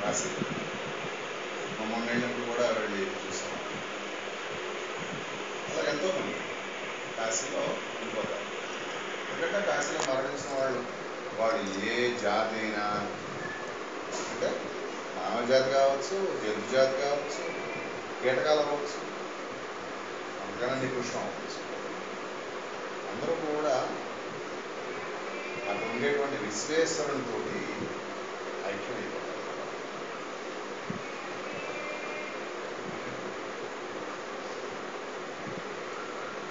కాశీ మొన్న వెళ్ళినప్పుడు కూడా వెళ్ళి చూసాం. అలా ఎంతోమంది కాశీలో ఉండిపోతారు. ఎందుకంటే కాశీలో మరణించిన వాళ్ళు ఏ జాతి అయినా, అంటే మానవ జాతి కావచ్చు, జంతు జాతి కావచ్చు, కీటకాలు అవ్వచ్చు, అందుకని నికృష్టం అవ్వచ్చు, అందరూ కూడా అక్కడ ఉండేటువంటి విశ్వేశ్వరునితో ఐక్యమైపోతారు.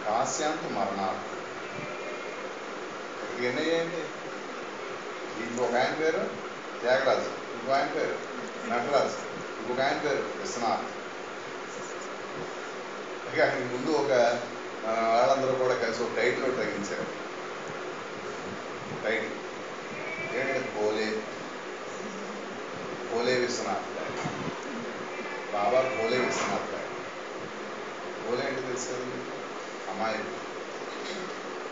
కాశ్యాంత మరణాలు ఇక్కడికి ఎన్ని అయ్యాయండి? ఇంకొక ఆయన పేరు త్యాగరాజు, ఇంకో ఆయన పేరు నటరాజు, ఇంకొక ఆయన పేరు విశ్వనాథ్. ఇక ఆయనకి ముందు ఒక వాళ్ళందరూ కూడా కలిసి ఒక టైటిల్ తగ్గించారు. టైటిల్ ఏంటంటే భోలే విశ్వనాథ్ గారు, బాబా భోలే విశ్వనాథ్ గారు. భోలే అంటే తెలుసు కదండి, అమ్మాయి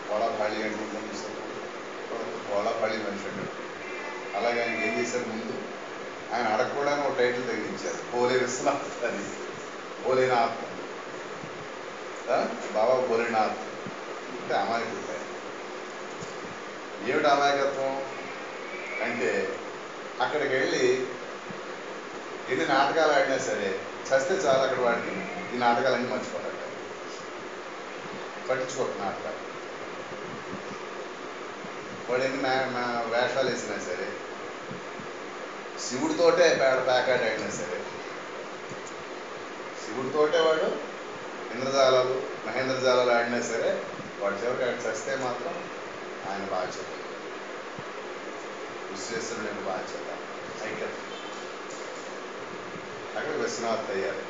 గోళాపాళి అంటుంటాం చూసారు, గోళాపాళి మనిషి అంటాడు. అలాగే ఆయనకి ఏం చేశారు, ముందు ఆయన అడగకూడదని ఒక టైటిల్ తగ్గించారు, భోలే విశ్వనాథ్ అని. భోలేనాథ్, బాబా భోలేనాథ్ అంటే అమాయకుడు. ఏమిటి అమాయకత్వం అంటే, అక్కడికి వెళ్ళి ఎన్ని నాటకాలు ఆడినా సరే చస్తే చాలు, అక్కడ వాడిని ఈ నాటకాలన్నీ మర్చిపోతాడు, పట్టించుకోడు నాటకాలు. వాడు ఎన్ని వేషాలు వేసినా సరే, శివుడితోటే ప్యాకాట్ ఆడినా సరే, శివుడితోటే వాడు ఇంద్రజాలాలు మహేంద్రజాలాలు ఆడినా సరే, వాడు చివరికి ఆడి చస్తే మాత్రం ఆయన బాధ్యత, విశ్వేశ్వరుని యొక్క బాధ్యత, ఐక్యత. అక్కడ విశ్వనాథ్ అయ్యారు.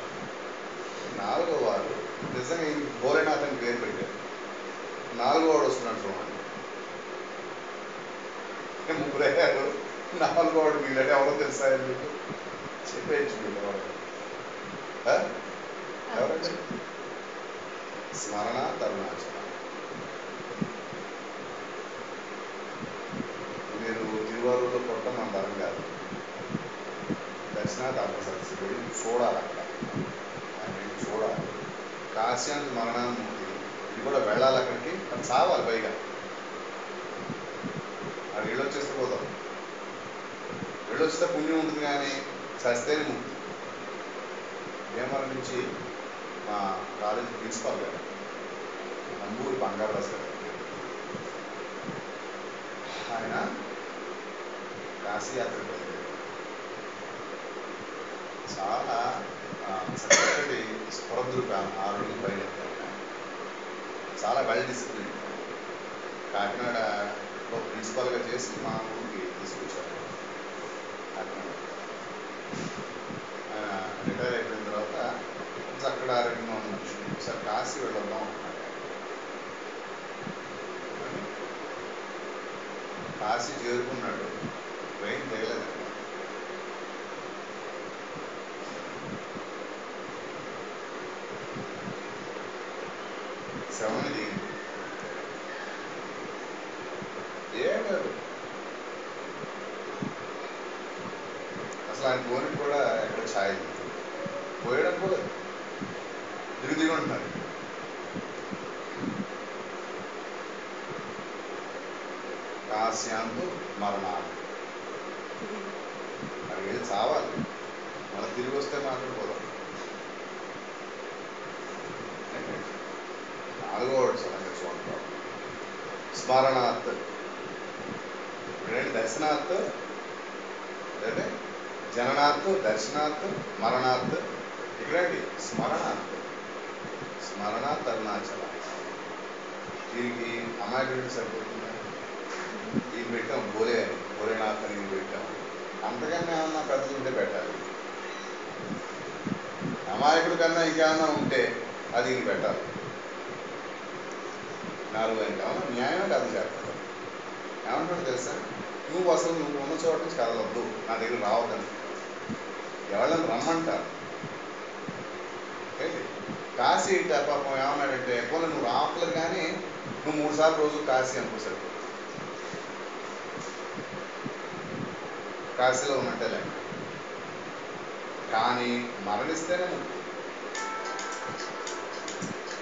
నాలుగో వాడు నిజంగా ఈ భోలేనాథ్ అని పేరు పెట్టారు. నాలుగో వాడు వస్తున్నాడు చూడండి, ముగ్గురు అయ్యారు, నాలుగో వాడు వీళ్ళంటే ఎవరో తెలుసా మీకు? చెప్పేయచ్చు మీరు ఎవరండి? స్మరణ తరుణాచలం. మీరు తిరువారూరులో కొట్టడం మన తరం కాదు, దర్శనాథ్ అర్ధసరస్సు వెళ్ళి చూడాలి, అక్కడ ఆయన వెళ్ళి చూడాలి. కాశ్యాంత మరణామూర్తి, ఇది కూడా వెళ్ళాలి అక్కడికి, అది చావాలి పైగా. అది వెళ్ళొచ్చేస్తే పోతాం, వెళ్ళొస్తే పుణ్యం ఉంటుంది, కానీ చస్తేనే ముక్తి. భీమవరం నుంచి మా కాలేజ్ ప్రిన్సిపాల్ గారు నంబూరి బంగారదాస్ గారు, ఆయన కాశీయాత్రకు బయలుదేరారు. చాలా చక్కటి స్ఫురద్రూప ఆరోగ్యం బయలుదేరారు. చాలా వెల్ డిసిప్లిన్. కాకినాడలో ప్రిన్సిపాల్గా చేసి మా ఊరికి తీసుకొచ్చారు. కాకినాడ ఆయన రిటైర్ అయిపోయిన తర్వాత అక్కడ ఆరోగ్యంగా ఉన్న మనిషి, ఒకసారి కాశీ వెళ్ళొద్దాం అంటున్నాడు. కాశీ చేరుకున్నాడు, ట్రైన్ దిగలేదండి. శవమే దిగింది. ఏం లేదు, అసలు ఆయన పోయినట్టు కూడా ఎక్కడ ఛాయ్ పోయడం కూడా దిగి ఉంటున్నారు. కాశ్యాంతు మరణాలు, అక్కడికి వెళ్ళి చావాలి, మళ్ళీ తిరిగి వస్తే మాట్లాడుకోదాం. నాలుగో వాడు సంగతి చూడండి, స్మరణాత్. ఇక్కడేంటి దర్శనాత్, అదే జననాత్, దర్శనాత్, మరణాత్. ఇక్కడేంటి స్మరణాత్, స్మరణ తరుణాచలం. దీనికి అమాయకుడికి సరిపోతుందా? ఇది పెట్టాం భోలే అని, భోలేనాథ్ అని పెట్టాం. అంతకన్నా ఏమన్నా పెద్దలు ఉంటే పెట్టాలి. అమాయకుడి కన్నా ఇంకేమన్నా ఉంటే అది ఇంక పెట్టాలి. నాలుగు ఆయన ఏమన్నా న్యాయం కథ చేస్తాడు. ఏమంటాడు తెలుసా, నువ్వు అసలు నువ్వు ఉన్న చోట నుంచి కదలొద్దు, నా దగ్గర రావద్దని. ఎవరైనా రమ్మంటారు. కాశీ ఇట్లా పాపం ఏమన్నాడంటే, పోనీ నువ్వు రావట్లేదు కానీ నువ్వు 3 సార్లు రోజు కాశీ అనుకోసారు, కాశీలో ఉన్నట్టే లేక కానీ మరణిస్తేనే ముక్తి.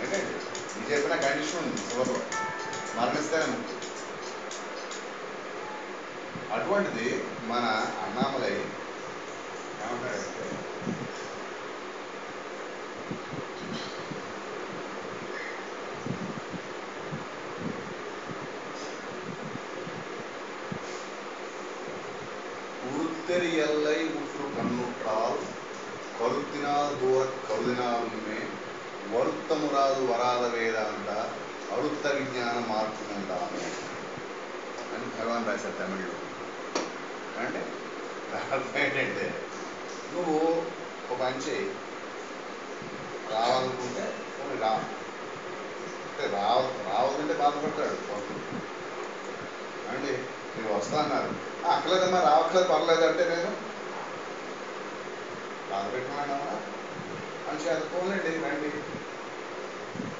ఏంటండి ఇది చెప్పిన కండిషన్ ఉంది చివరిలో, మరణిస్తేనే ముక్తి. అటువంటిది మన అన్నామలై ఏమంటాడంటే, உருத்தெரி எல்லை உற்று கண்ணுற்றால் கருத்தினால் தூர கருதினாலுமே வருத்தమురాదు వరాల వేదాంత అరుత్త విజ్ఞాన మార్పుకుందాము అని భగవాన్ రాశారు తమిళ్లో. అంటే అర్థం ఏంటంటే, నువ్వు ఒక పని చేయి, రావాలనుకుంటే పోనీ రా, అంటే రావద్దంటే బాధపడతాడు అండి. మీరు వస్తా అన్నారు, అక్కలేదమ్మా రావట్లేదు పర్లేదు అంటే నేను బాధ పెట్టుకున్నానమ్మా అని అది పోలేండి రండి.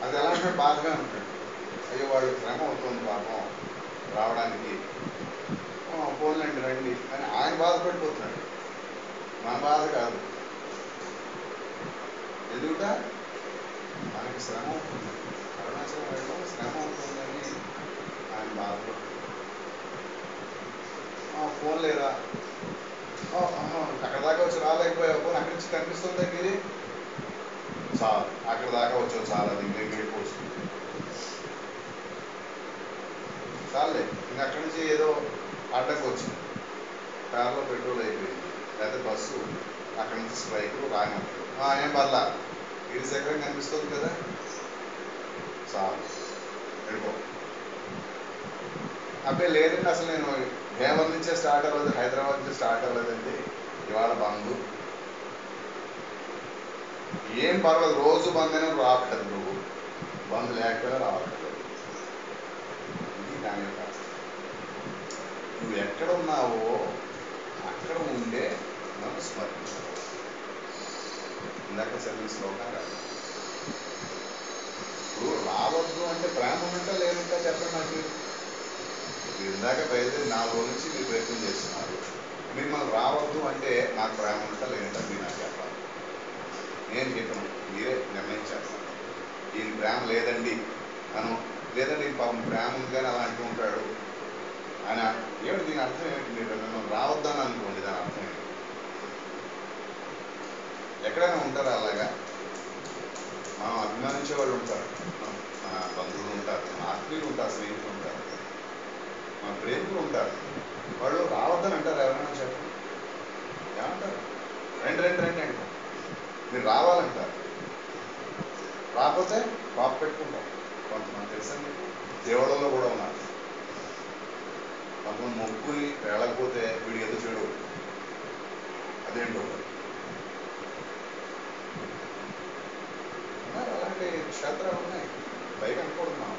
అది ఎలా అంటే బాధగా ఉంటాడు, అయ్యో వాళ్ళు శ్రమ అవుతుంది పాపం రావడానికి, పోలేండి రండి అని ఆయన బాధపడిపోతున్నాడు. మన బాధ కాదు, ఎందుకంటే మనకి శ్రమ అవుతుంది, అరుణాచలం వెళ్ళడం శ్రమ అవుతుందని ఆయన బాధపడుతుంది. ఫోన్ లేదా, అక్కడ దాకా వచ్చి రాలేకపోయావు, ఫోన్ అక్కడి నుంచి కనిపిస్తుంది గిరి చాలు, అక్కడ దాకా వచ్చావు చాలు, అది ఇంకా వెళ్ళిపోవచ్చు చాలే. ఇంకా అక్కడి నుంచి ఏదో అడ్డకు వచ్చింది, కార్లో పెట్రోల్ అయిపోయింది, లేదా బస్సు అక్కడి నుంచి స్ట్రైక్ రానప్పుడు ఏం పర్లా గిరి శేఖరం కనిపిస్తుంది కదా చాలు వెళ్ళిపో. అప్పుడే లేదండి అసలు నేను భీమవరం నుంచే స్టార్ట్ అవ్వలేదు, హైదరాబాద్ నుంచి స్టార్ట్ అవ్వలేదండి, ఇవాళ బంధు. ఏం పర్వాలేదు, రోజు బంద్ అయినా రావట్లేదు, నువ్వు బంద్ లేకపోయినా రావట్లేదు. ఇది దాని యొక్క, నువ్వు ఎక్కడ ఉన్నావో అక్కడ ఉండే నన్ను స్మరించావు. ఇందాక చదివిన శ్లోకం కాదు. ఇప్పుడు రావద్దు అంటే ప్రేమ ఉన్నట్టా లేదంటా చెప్పండి నాకు. మీరు ఇందాక బయలుదేరి 4 రోజుల నుంచి మీరు ప్రయత్నం చేస్తున్నారు, మీరు మనం రావద్దు అంటే నాకు ప్రేమ ఉన్నట్టా లేదంటా మీరు నాకు చెప్పాలి. నేను చెప్పను, మీరే నిర్ణయించాలి. ఈయన ప్రేమ లేదండి మనం, లేదండి పాపం ప్రేమ ఉంది కానీ అలా అంటూ ఉంటాడు ఆయన, ఏమిటి దీని అర్థం ఏంటి? మీరు మనం రావద్దని అనుకోండి, దాని అర్థం ఏంటి? ఎక్కడైనా ఉంటారా అలాగా? మనం అభిమానించే వాళ్ళు ఉంటారు, మన బంధువులు ఉంటారు, మన ఆత్మీయులు ఉంటారు, స్నేహితులు ఉంటారు, మన ప్రేమికులు ఉంటారు. వాళ్ళు రావద్దని అంటారు ఎవరైనా చెప్పండి, ఏమంటారు? రండి రండి రండి అంటారు. మీరు రావాలంటారు, రాకపోతే పాప పెట్టుకుంటారు. కొంతమంది తెలుసండి దేవుళ్ళలో కూడా ఉన్నారు, కొంతమంది మొక్కుని వెళ్ళకపోతే వీడికి ఏదో చెడు, అదేంటో ఉన్నారు. అలాంటి క్షేత్రాలు ఉన్నాయి, పైకి అనుకోవడం మనం.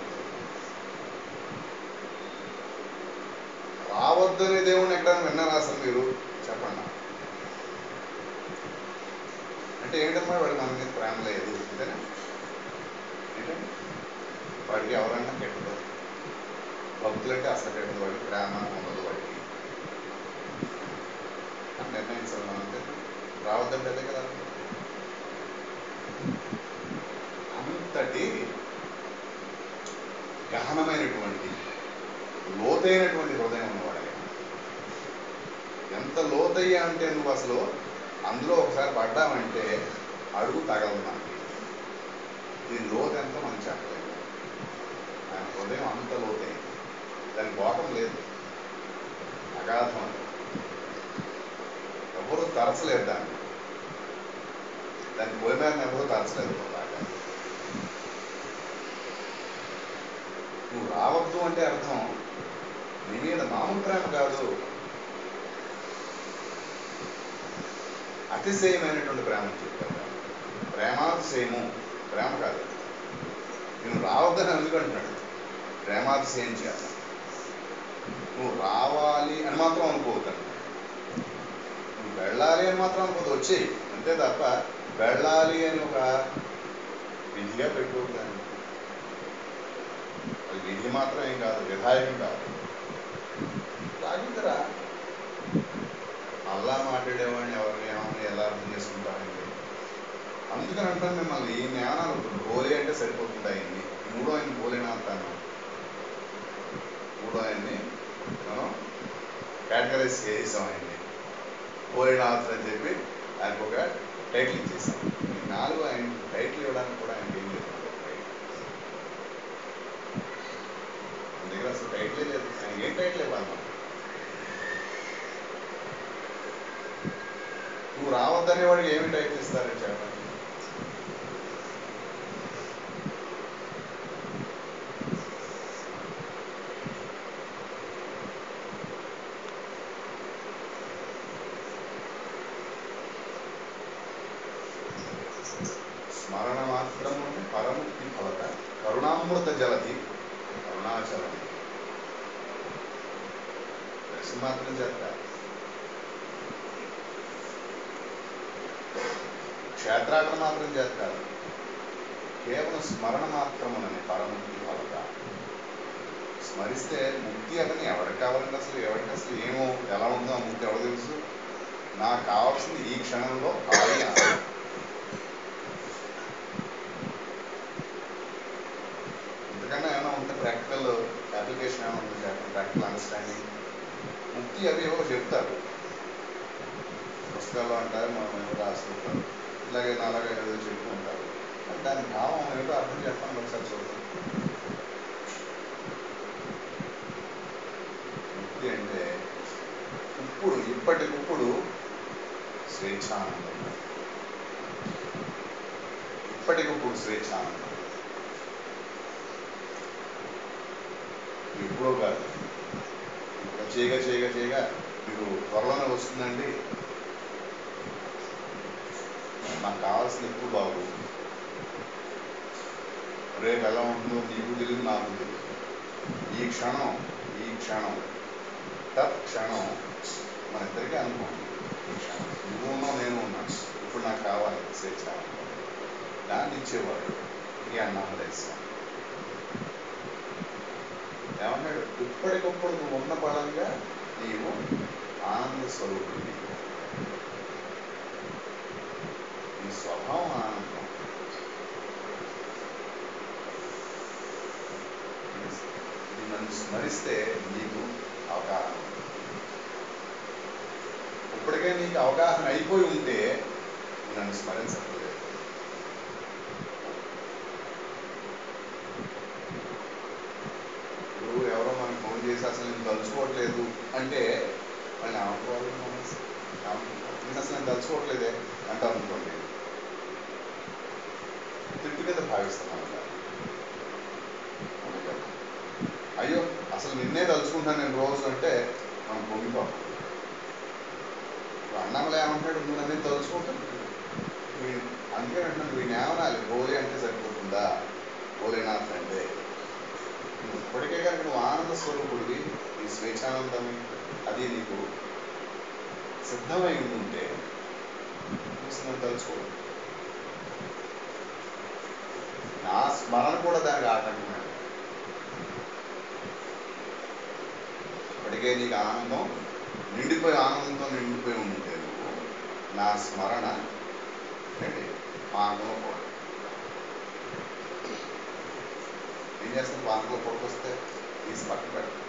రావద్దనే దేవుడిని ఎక్కడైనా విన్నారా అసలు మీరు? చెప్పండి. అంటే ఏంటమ్మా వాడు మన మీద ప్రేమ లేదు అంతేనా? ఏంటంటే వాడికి ఎవరన్నా కెట్టదు, భక్తులంటే అసలు కెట్టదు, వాడికి ప్రేమ ఉండదు వాడికి అని నిర్ణయించాలి మనం, అంతే. రావద్దంటే అదే కదా. అంతటి గహనమైనటువంటి లోతైనటువంటి హృదయం ఉన్నవాడు. ఎంత లోతయ్యా అంటే నువ్వు అసలు అందులో ఒకసారి పడ్డామంటే అడుగు తగలదు మనకి. దీని లోతు ఎంతో మనం చెప్పలేము. ఆయన హృదయం అంత లోతైంది, దాని బోటం లేదు, అగాధం. ఎవరు తరచలేదు దాన్ని పోయి మీద ఎవరు తరచలేదు. నువ్వు రావద్దు అంటే అర్థం నీ మీద మామూలు ప్రేమ కాదు, అతిశయమైనటువంటి ప్రేమ చెప్తాను. ప్రేమాతిశయము, ప్రేమ కాదు. నువ్వు రావద్దని ఎందుకంటున్నాడు? ప్రేమాతిశయం చేత నువ్వు రావాలి అని మాత్రం అనుకోవద్దు, నువ్వు వెళ్ళాలి అని మాత్రం అనుకోవద్దు, వచ్చేయి అంతే తప్ప వెళ్ళాలి అని ఒక విధిగా పెట్టుకోవద్దు. అది విధి మాత్రం ఏం కాదు, విధాయకం కాదు. రాగిందిరా అల్లా మాట్లాడేవాడిని ఎవరిని ఏమని ఎలా అర్థం చేసుకుంటారండి. అందుకని అంటాను మిమ్మల్ని ఈ జ్ఞానాలు హోలీ అంటే సరిపోతుంది అయింది. మూడో ఆయన భోలేనాథ్ అన్నాం. మూడో ఆయన్ని మనం కేటగరైజ్ చేసాం ఆయన్ని భోలేనాథ్ అని చెప్పి ఆయనకు ఒక టైటిల్ ఇచ్చేసాం. ఈ నాలుగు ఆయన టైటిల్ ఇవ్వడానికి కూడా ఆయనకి ఏం లేదు. మన దగ్గర అసలు టైటిలే లేదు. ఆయన ఏం టైటిల్ ఇవ్వాలి మనం? నువ్వు రావద్దనే వాడికి ఏమి టైటిల్ ఇస్తారని చెప్పండి. స్మరణ మాత్రము పరముక్తి ఫలత కరుణామృత జలధి అరుణాచలం దర్శనం మాత్రం చేస్తారు. క్షేత్రాటన మాత్రం చేస్తారు. కేవలం స్మరణ మాత్రమునని పరముక్తి ఫలత. స్మరిస్తే ముక్తి అతని ఎవరికి కావాలంటే ఎవరికి అసలు ఏమో ఎలా ఉందో ఆ ముక్తి ఎవరు తెలుసు. నాకు కావాల్సింది ఈ క్షణంలో హాయి ఆనందం. ఇంతకన్నా ఏమైనా ఉంటే ప్రాక్టికల్ అప్లికేషన్ ఏమైనా ఉందో చెప్పండి. ప్రాక్టికల్ అండర్స్టాండింగ్ ముక్తి అవి ఏవో చెప్తారు పుస్తకాల్లో అంటారు, మనం ఏమో రాస్తుంటారు, ఇలాగే నాలాగా ఏదో చెప్తూ ఉంటారు. దాని భావం ఏమిటో అర్థం చెప్పండి ఒకసారి చూద్దాం. ముక్తి అంటే ఇప్పుడు ఇప్పటికిప్పుడు స్వేచ్ఛానందం. ఇప్పటికిప్పుడు స్వేచ్ఛానందం ఎప్పుడో కాదు. ఇప్పుడు చేయగా మీకు త్వరలోనే వస్తుందండి. నాకు కావాల్సిన ఎప్పుడు బాగు. రేపు ఎలా ఉంటుందో నీకు తెలియదు, నాకు తెలియదు. ఈ క్షణం తత్క్షణం మన ఇద్దరికీ అనుకోండి. ఈ క్షణం నువ్వు ఉన్నావు, నేను ఉన్నాను. ఇప్పుడు నాకు కావాలి స్వేచ్ఛ. దాన్ని ఇచ్చేవాడు ఈ అన్నామదేశం. ఏమన్నాడు? ఇప్పటికప్పుడు నువ్వు ఉన్న పరంగా నీవు ఆనంద స్వరూపుడివి. నీ స్వభావం ఆనందం. నన్ను స్మరిస్తే నీకు అవగాహన. ఇప్పటికే నీకు అవగాహన అయిపోయి ఉంటే నన్ను స్మరించట్లేదు. ఇప్పుడు ఎవరో మనకు ఫోన్ చేసి అసలు నేను తలుచుకోవట్లేదు అంటే మళ్ళీ ఏమనుకోవాలి? నేను అసలు నేను తలుచుకోవట్లేదే అంటాం అనుకోండి, తిట్టు కింద భావిస్తున్నాను. అయ్యో అసలు నిన్నే తలుచుకుంటాను నేను రోజు అంటే మనం పొంగిపోతాం. అన్నమలే ఏమంటాడు? నువ్వు నన్ను తలుచుకుంటాను. అందుకే అంటున్నాను, నువ్వు జ్ఞానాలు హోలీ అంటే సరిపోతుందా? భోలేనాథ్ అంటే నువ్వు ఇప్పటికే కనుక నువ్వు ఆనంద స్వరూపుడివి, నీ స్వేచ్ఛానందం అది నీకు సిద్ధమై ఉంటే నువ్వు తలుచుకోడు. నా స్మరణ కూడా దానికి ఆటంకమే. ఇప్పటికే నీకు ఆనందంతో నిండిపోయి ఉంటే నువ్వు నా స్మరణ ఏంటి పానకంలో కూడా ఏం చేస్తాను? పానకంలో పొట్టుకొస్తే తీసి పక్కన పెడతాను,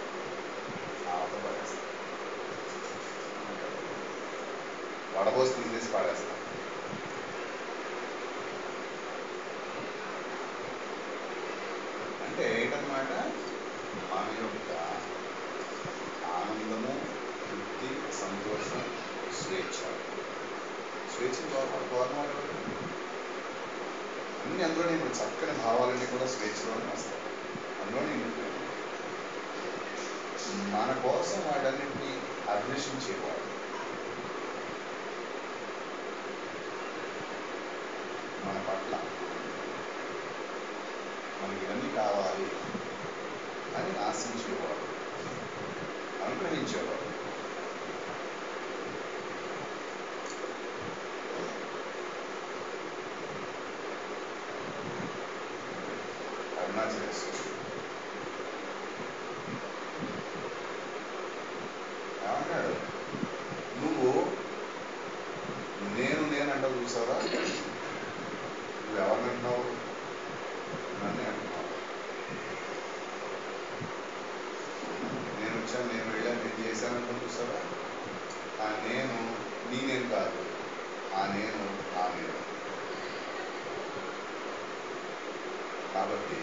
ఆవతో పడేస్తాను, వడబోసి తీసేసి పాడేస్తాను. అంటే ఏంటన్నమాట? మన యొక్క ఆనందము, తృప్తి, సంతోషం, స్వేచ్ఛను కోరవాడు అన్ని అందులోనే ఇప్పుడు చక్కని భావాలన్నీ కూడా స్వేచ్ఛలోనే వస్తాయి. అందులోనే ఇండిపోయాయి. మన కోసం వాటన్నిటినీ అన్వేషించేవాడు. మన పట్ల మనకి ఇవన్నీ కావాలి అని ఆశించేవాడు, అనుగ్రహించేవాడు. అరుణాచలేశ్వరుడు ఏమన్నాడు? నువ్వు నేను చూసావా, నువ్వు ఎవరిని అంటున్నావు? నన్నే అంటున్నావు. నేను వచ్చాను, నేను వెళ్ళాను, నేను చేశాను చూసావా? ఆ నేను నీ నేను కాదు, ఆ నేను ఆ నేను. కాబట్టి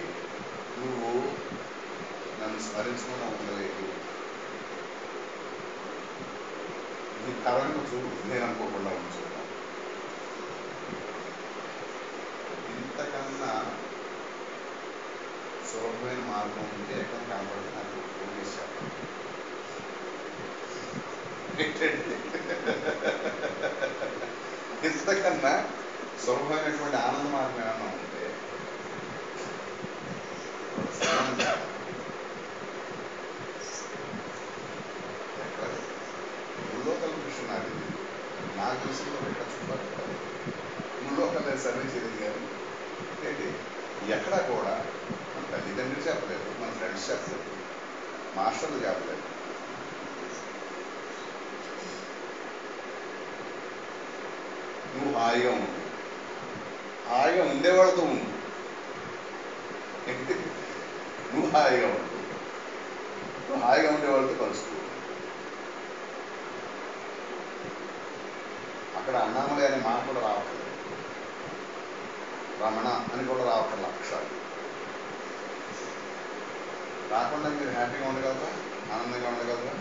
నువ్వు నన్ను స్మరించకుండా ఉండలేదు. నీ కళ్ళను చూడు, నేను అనుకోకుండా ఉంచుకున్నాను. ఇంతకన్నా సులభమైన మార్గం ఉంటే ఎక్కడ కనపడితే నాకు ఫోన్ చేసి చెప్పండి. ఇంతకన్నా సులభమైనటువంటి ఆనంద మార్గం ఏమన్నా ఉంటే ఎక్కడ ముల్లోకల్ మిషన్ నాకు తెలియదు, నాకు తెలిసిన ఎక్కడ చూపాలి. ముల్లోకల్ సర్వే చేయలేదు కానీ ఏంటి ఎక్కడా కూడా మన తల్లిదండ్రులు చెప్పలేదు, మన ఫ్రెండ్స్ చెప్పలేదు, మాస్టర్లు చెప్పలేదు. నువ్వు హాయిగా ఉండు, హాయిగా ఉండేవాళ్ళతో ఉండు. నువ్వు హాయిగా ఉండు, నువ్వు హాయిగా ఉండేవాళ్ళతో కలుసుకో. అక్కడ అన్నామలై అనే మాట కూడా రావట్లేదు, రమణ అని కూడా రావట్లేదు. అక్షరాలు రాకుండా మీరు హ్యాపీగా ఉండగలరా, ఆనందంగా ఉండగలరా?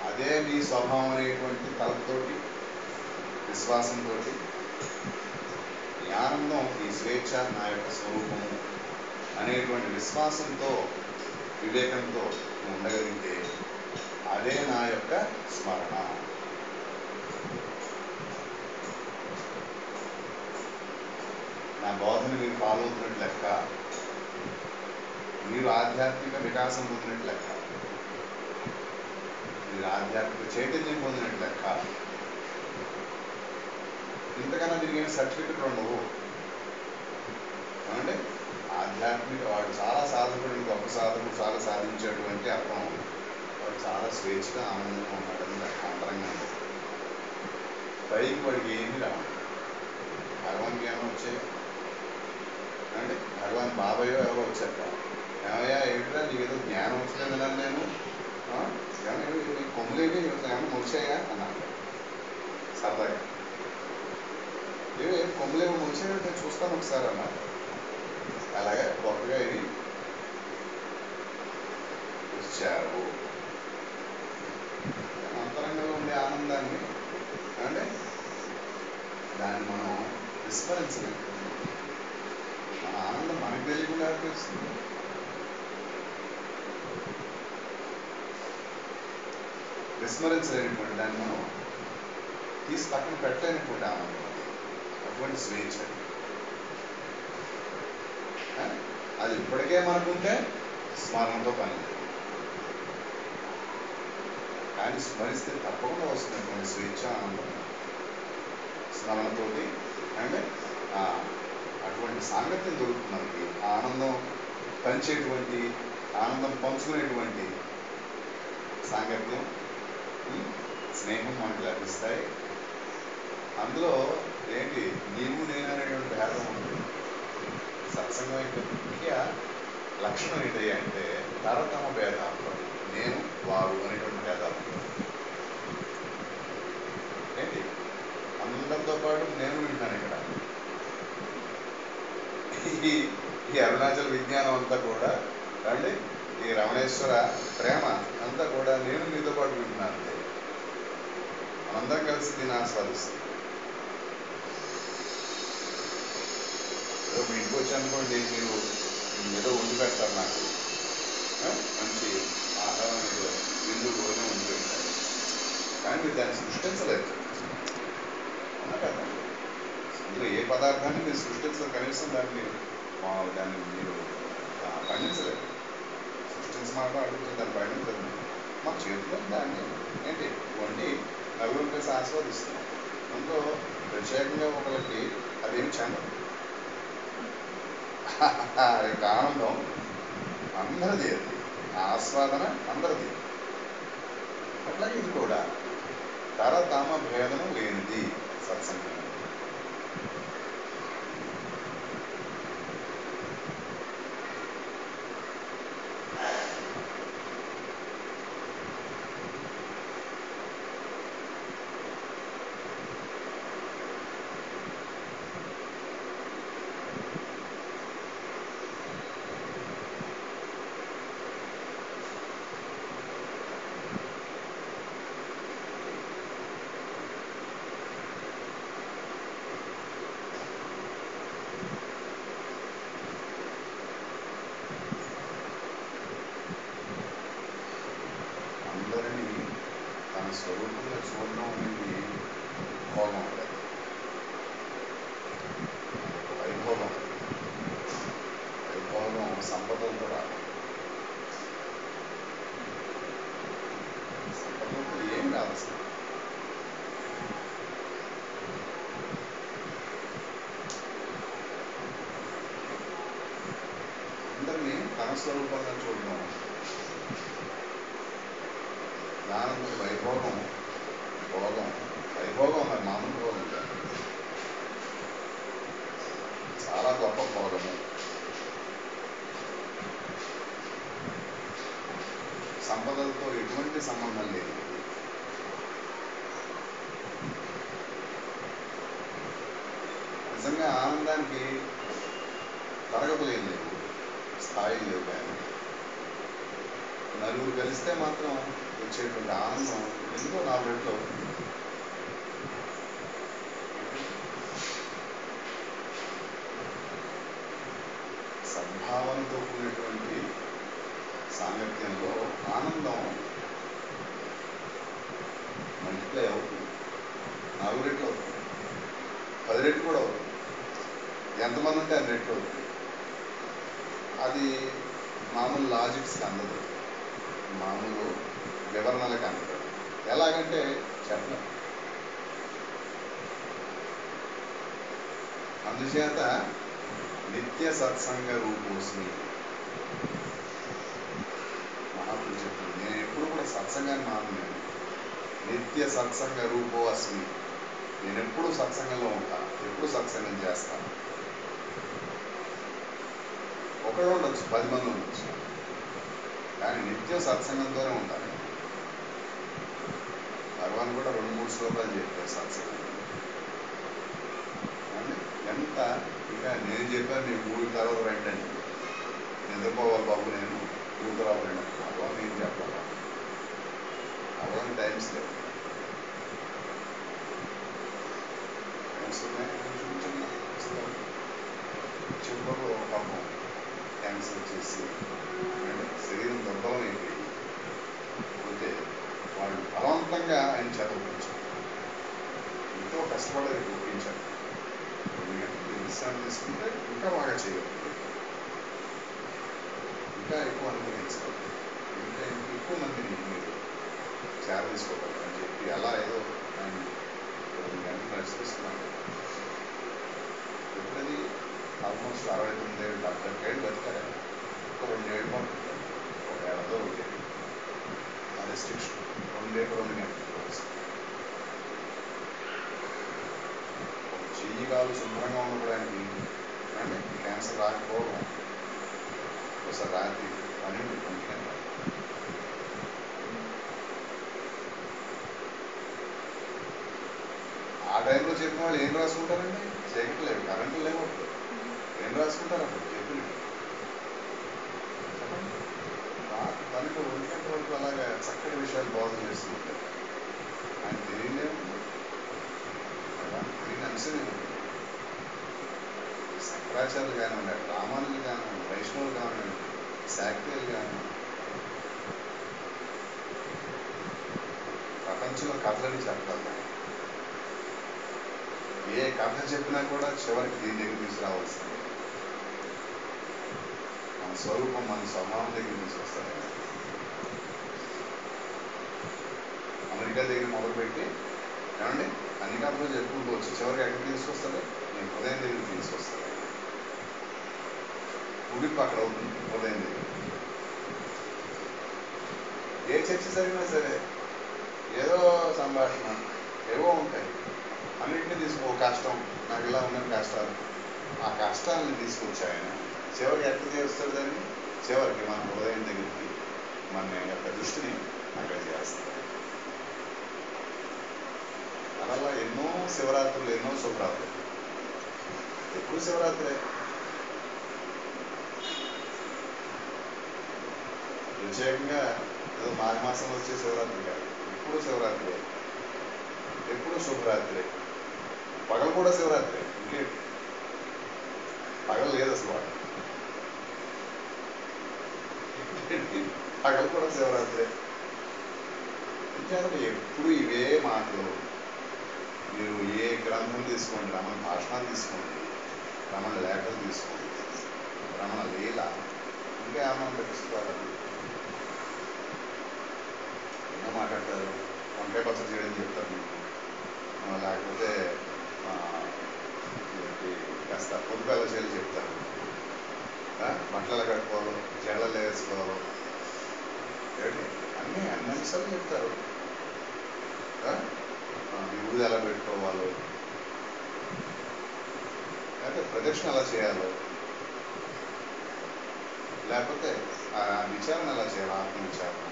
అదే మీ స్వభావం అనేటువంటి తలపుతోటి, విశ్వాసంతో, ఈ ఆనందం, ఈ స్వేచ్ఛ నా యొక్క స్వరూపము అనేటువంటి విశ్వాసంతో, వివేకంతో ఉండగలిగితే అదే నా యొక్క స్మరణ. నా బోధన మీరు ఫాలో అవుతున్నట్టు లెక్క, మీరు ఆధ్యాత్మిక వికాసం పొందినట్టు లెక్క, మీరు ఆధ్యాత్మిక చైతన్యం పొందినట్టు లెక్క. ఇంతకన్నా దీనికి ఏం సర్టిఫికెట్లు ఉండవు. అంటే ఆధ్యాత్మిక వాడు చాలా సాధకుడు, గొప్ప సాధకుడు, చాలా సాధించేటువంటి అర్థం వాడు చాలా స్వేచ్ఛగా ఆనందంగా ఉన్నాడని లెక్క. అంతరంగా పైకి వాడికి ఏమీ రావు. భగవాన్ జ్ఞానం వచ్చాయి అంటే భగవాన్ బాబాయో ఎవరో వచ్చాక, ఏమయ్యా ఏంటంటే నీకు ఏదో జ్ఞానం వచ్చిందని విన్నాను నేను, ఏమైనా కొమ్ములేవి ఏమైనా ముడిచాయా అన్నాను సరదాగా. ఏమి కొమ్ములేవి ముడిచాయంటే చూస్తాను ఒకసారి అన్నారు. అలాగే గొప్పగా ఇది వచ్చారు. అంతరంగంలో ఉండే ఆనందాన్ని అంటే దాన్ని మనం విస్మరించలేము. మన ఆనందం మనకు తెలియకుండా అనిపిస్తుంది. విస్మరించలేనటువంటి దాన్ని మనం తీసి పక్కన పెట్టలేనటువంటి ఆనందం, అటువంటి స్వేచ్ఛ. అది ఇప్పటికే మనకుంటే స్మరణతో పని లేదు, కానీ స్మరిస్తే తప్పకుండా వస్తున్నటువంటి స్వేచ్ఛ ఆనందం స్మరణతోటి. అంటే అటువంటి సాంగత్యం దొరుకుతుంది మనకి. ఆనందం పంచేటువంటి, ఆనందం పంచుకునేటువంటి సాంగత్యం, స్నేహం మనకు లభిస్తాయి. అందులో ఏంటి నీవు నేను అనేటువంటి భేదం ఉంటుంది. సత్సంగం యొక్క ముఖ్య లక్షణం ఏంటి అంటే తరతమ భేదాలు, నేను వారు అనేటువంటి భేదాలు ఏంటి. అందరితో పాటు నేను వింటాను. ఇక్కడ ఈ అరుణాచల్ విజ్ఞానం అంతా కూడా అంటే ఈ రమణేశ్వర ప్రేమ అంతా కూడా నేను మీతో పాటు వింటున్నాను. అంతే, మనందరం కలిసి దీన్ని ఆస్వాదిస్తుంది. ఏదో మీ ఇంటికి వచ్చానుకోండి, మీరు ఏదో వండి పెడతారు, నాకు మంచి ఆహారం ఏదో విందు భోజనం వండి పెడతారు, కానీ మీరు దాన్ని సృష్టించలేదు. అవునా కదా? ఇందులో ఏ పదార్థాన్ని మీరు సృష్టించలేదు, కనీసం దాన్ని మీరు పండించలేదు. సృష్టించమాట అడుగుతుంది, దాన్ని పండించలేదు. మా చేతిలో దాన్ని ఏంటి వండి నలుగురు కలిసి ఆస్వాదిస్తున్నాం. అందులో ప్రత్యేకంగా ఒకరికి అదేమి చెందదు. యొక్క ఆనందం అందరిది, అది ఆస్వాదన అందరిది. అట్లాగే ఇది కూడా తరతమ భేదము లేనిది సత్సంగం. స్వరూపంగా చూడడం అనేది భోగం అంటే వైభోగం. వైభోగం సంపదలతో రాదు. సంపదలతో ఏం రాదు అసలు. అందరినీ తన స్వరూపంగా చూడడం జ్ఞానం. వైభోగం భోగం. వైభోగం మరి మామూలు భోగం కాదు, చాలా గొప్ప భోగము. సంపదలతో ఎటువంటి సంబంధం లేదు. నిజంగా ఆనందానికి తరగతులేం లేవు, స్థాయిలు లేవు. కానీ నలుగురు కలిస్తే మాత్రం వచ్చేటువంటి ఆనందం ఎంతో 4 రెట్లు అవుతుంది. సద్భావనతో కూడినటువంటి సాంగత్యంలో ఆనందం మల్టిప్లై అవుతుంది, 4 రెట్లు అవుతుంది, 10 రెట్లు కూడా అవుతుంది. ఎంతమంది ఉంటే అన్ని రెట్లు అవుతుంది. అది మామూలు లాజిక్స్కి అందదు, మామూలు వివరణలకు అందదు. ఎలాగంటే చెప్పలేం. అందుచేత నిత్య సత్సంగ రూపోస్మి మహాత్ములు చెప్తుంది. నేను ఎప్పుడు కూడా సత్సంగాన్ని మానను. నిత్య సత్సంగ రూపో అస్మి. నేను ఎప్పుడు సత్సంగంలో ఉంటాను, ఎప్పుడు సత్సంగం చేస్తాను. ఒకడు ఉండొచ్చు, 10 మంది ఉండొచ్చు, కానీ నిత్యం సత్సంగంతోనే ఉంటాను. భగవాన్ కూడా 2-3 శ్లోకాలు చెప్పారు సత్సంగం. ఎంత ఇంకా నేను చెప్పాను, నేను 3 తర్వాత రండి అండి, నిద్రపోవాలి బాబు, నేను 3 తర్వాత రండి. భగవాన్ ఏం చెప్పాలి, భగవాన్ టైమ్స్ లేవు. చిన్న చివరిలో పాపం క్యాన్సర్ వచ్చేసి శరీరం దుర్బలం అయిపోయి పోతే వాళ్ళు బలవంతంగా ఆయన చదవపించారు. ఎంతో కష్టపడి ఒప్పించారు. 2 గంటలు విశ్రాంతి తీసుకుంటే ఇంకా బాగా చేయగలుగుతారు, ఇంకా ఎక్కువ అనుభవించాలి, ఇంకా ఎక్కువ మందిని మీరు చేరదీసుకోగలరు అని చెప్పి అలా ఏదో ఆయన 2 గంటలు నడిచిస్తున్నాను. ఎప్పుడది ఆల్మోస్ట్ 69 ఏళ్ళు, 70 ఏళ్ళు బతికారు. ఒక 2 ఏళ్ళు పడుతుంది, ఒక ఏడాదో 2 ఏళ్ళు. ఆ రెస్ట్రిక్షన్ 2 గంటలు రోజు. ఒక చెయ్యి కాలు శుభ్రంగా ఉండడానికి అంటే క్యాన్సర్ రాకపోవడం ఒకసారి రాత్రి 12 గంటలు. ఆ టైంలో చెప్పిన వాళ్ళు ఏం రాసుకుంటారండి? చీకటి లేవు, కరెంటు లేవు, అప్పుడు ఏం రాసుకుంటారు? అప్పుడు చెప్పినట్టు చెప్పండి. రాత్రి 12 గంటల వరకు అలాగా చక్కటి విషయాలు బోధన చేస్తూ ఉంటారు. ఆయన తెలియలేముంది, తెలియని అంశమే ఉంది. శంకరాచార్యులు కానివ్వండి, రామానుజులు కానివ్వండి, వైష్ణవులు కానివ్వండి, శాక్తేయులు కానివ్వండి, ప్రపంచంలో కథలని చెప్పగలరు. ఏ కథ చెప్పినా కూడా చివరికి దీని దగ్గర తీసుకురావాల్సింది మన స్వరూపం, మన స్వభావం దగ్గర తీసుకొస్తాడు. అమెరికా దగ్గర మొదలుపెట్టి ఏమండి అన్ని కథలు చెప్పుకుంటూ వచ్చి చివరికి ఎక్కడికి తీసుకొస్తాడు? నేను హృదయం దగ్గర తీసుకొస్తాడు. ముగింపు అక్కడ అవుతుంది, హృదయం దగ్గర. ఏ చర్చ జరిగినా సరే ఏదో సంభాషణ ఏవో ఉంటాయి. అన్నింటినీ తీసుకో, కష్టం నాకు ఇలా ఉన్న కష్టాలు, ఆ కష్టాలను తీసుకొచ్చి ఆయన చివరికి ఎక్కడ చేస్తాడు దాన్ని? చివరికి మన హృదయం దగ్గరికి మన యొక్క దృష్టిని అక్కడ చేస్తాడు. అలా ఎన్నో శివరాత్రులు, ఎన్నో శుభరాత్రులు. ఎప్పుడు శివరాత్రే, ప్రత్యేకంగా ఏదో మాఘమాసంలో వచ్చే శివరాత్రి కాదు. ఎప్పుడు శివరాత్రి, ఎప్పుడు శుభరాత్రి. పగలు కూడా శివరాత్రి. ఇంకేంటి, పగలు లేదు అసలు వాడు, పగలు కూడా శివరాత్రి. అంచేత ఎప్పుడు ఇవే మాటలు. మీరు ఏ గ్రంథం తీసుకోండి, రమణ భాషణాలు తీసుకోండి, రమణ లేఖలు తీసుకోండి, రమణ లీల, ఇంకా ఏమన్నా ఉంటే పుస్తకాలు ఎన్నో మాట్లాడతారు. వంకాయ పచ్చడి చేయడం చెప్తారు మీకు, లేకపోతే కాస్త పొదుపు ఎలా చేయాలి చెప్తారు, బట్టలు ఎలా కట్టుకోవాలో, జడలు వేసుకోవాలో, అన్ని అంశాలు చెప్తారు. విభూది ఎలా పెట్టుకోవాలో, లేకపోతే ప్రదక్షిణ ఎలా చేయాలో, లేకపోతే విచారణ ఎలా చేయాలి, ఆత్మవిచారణ.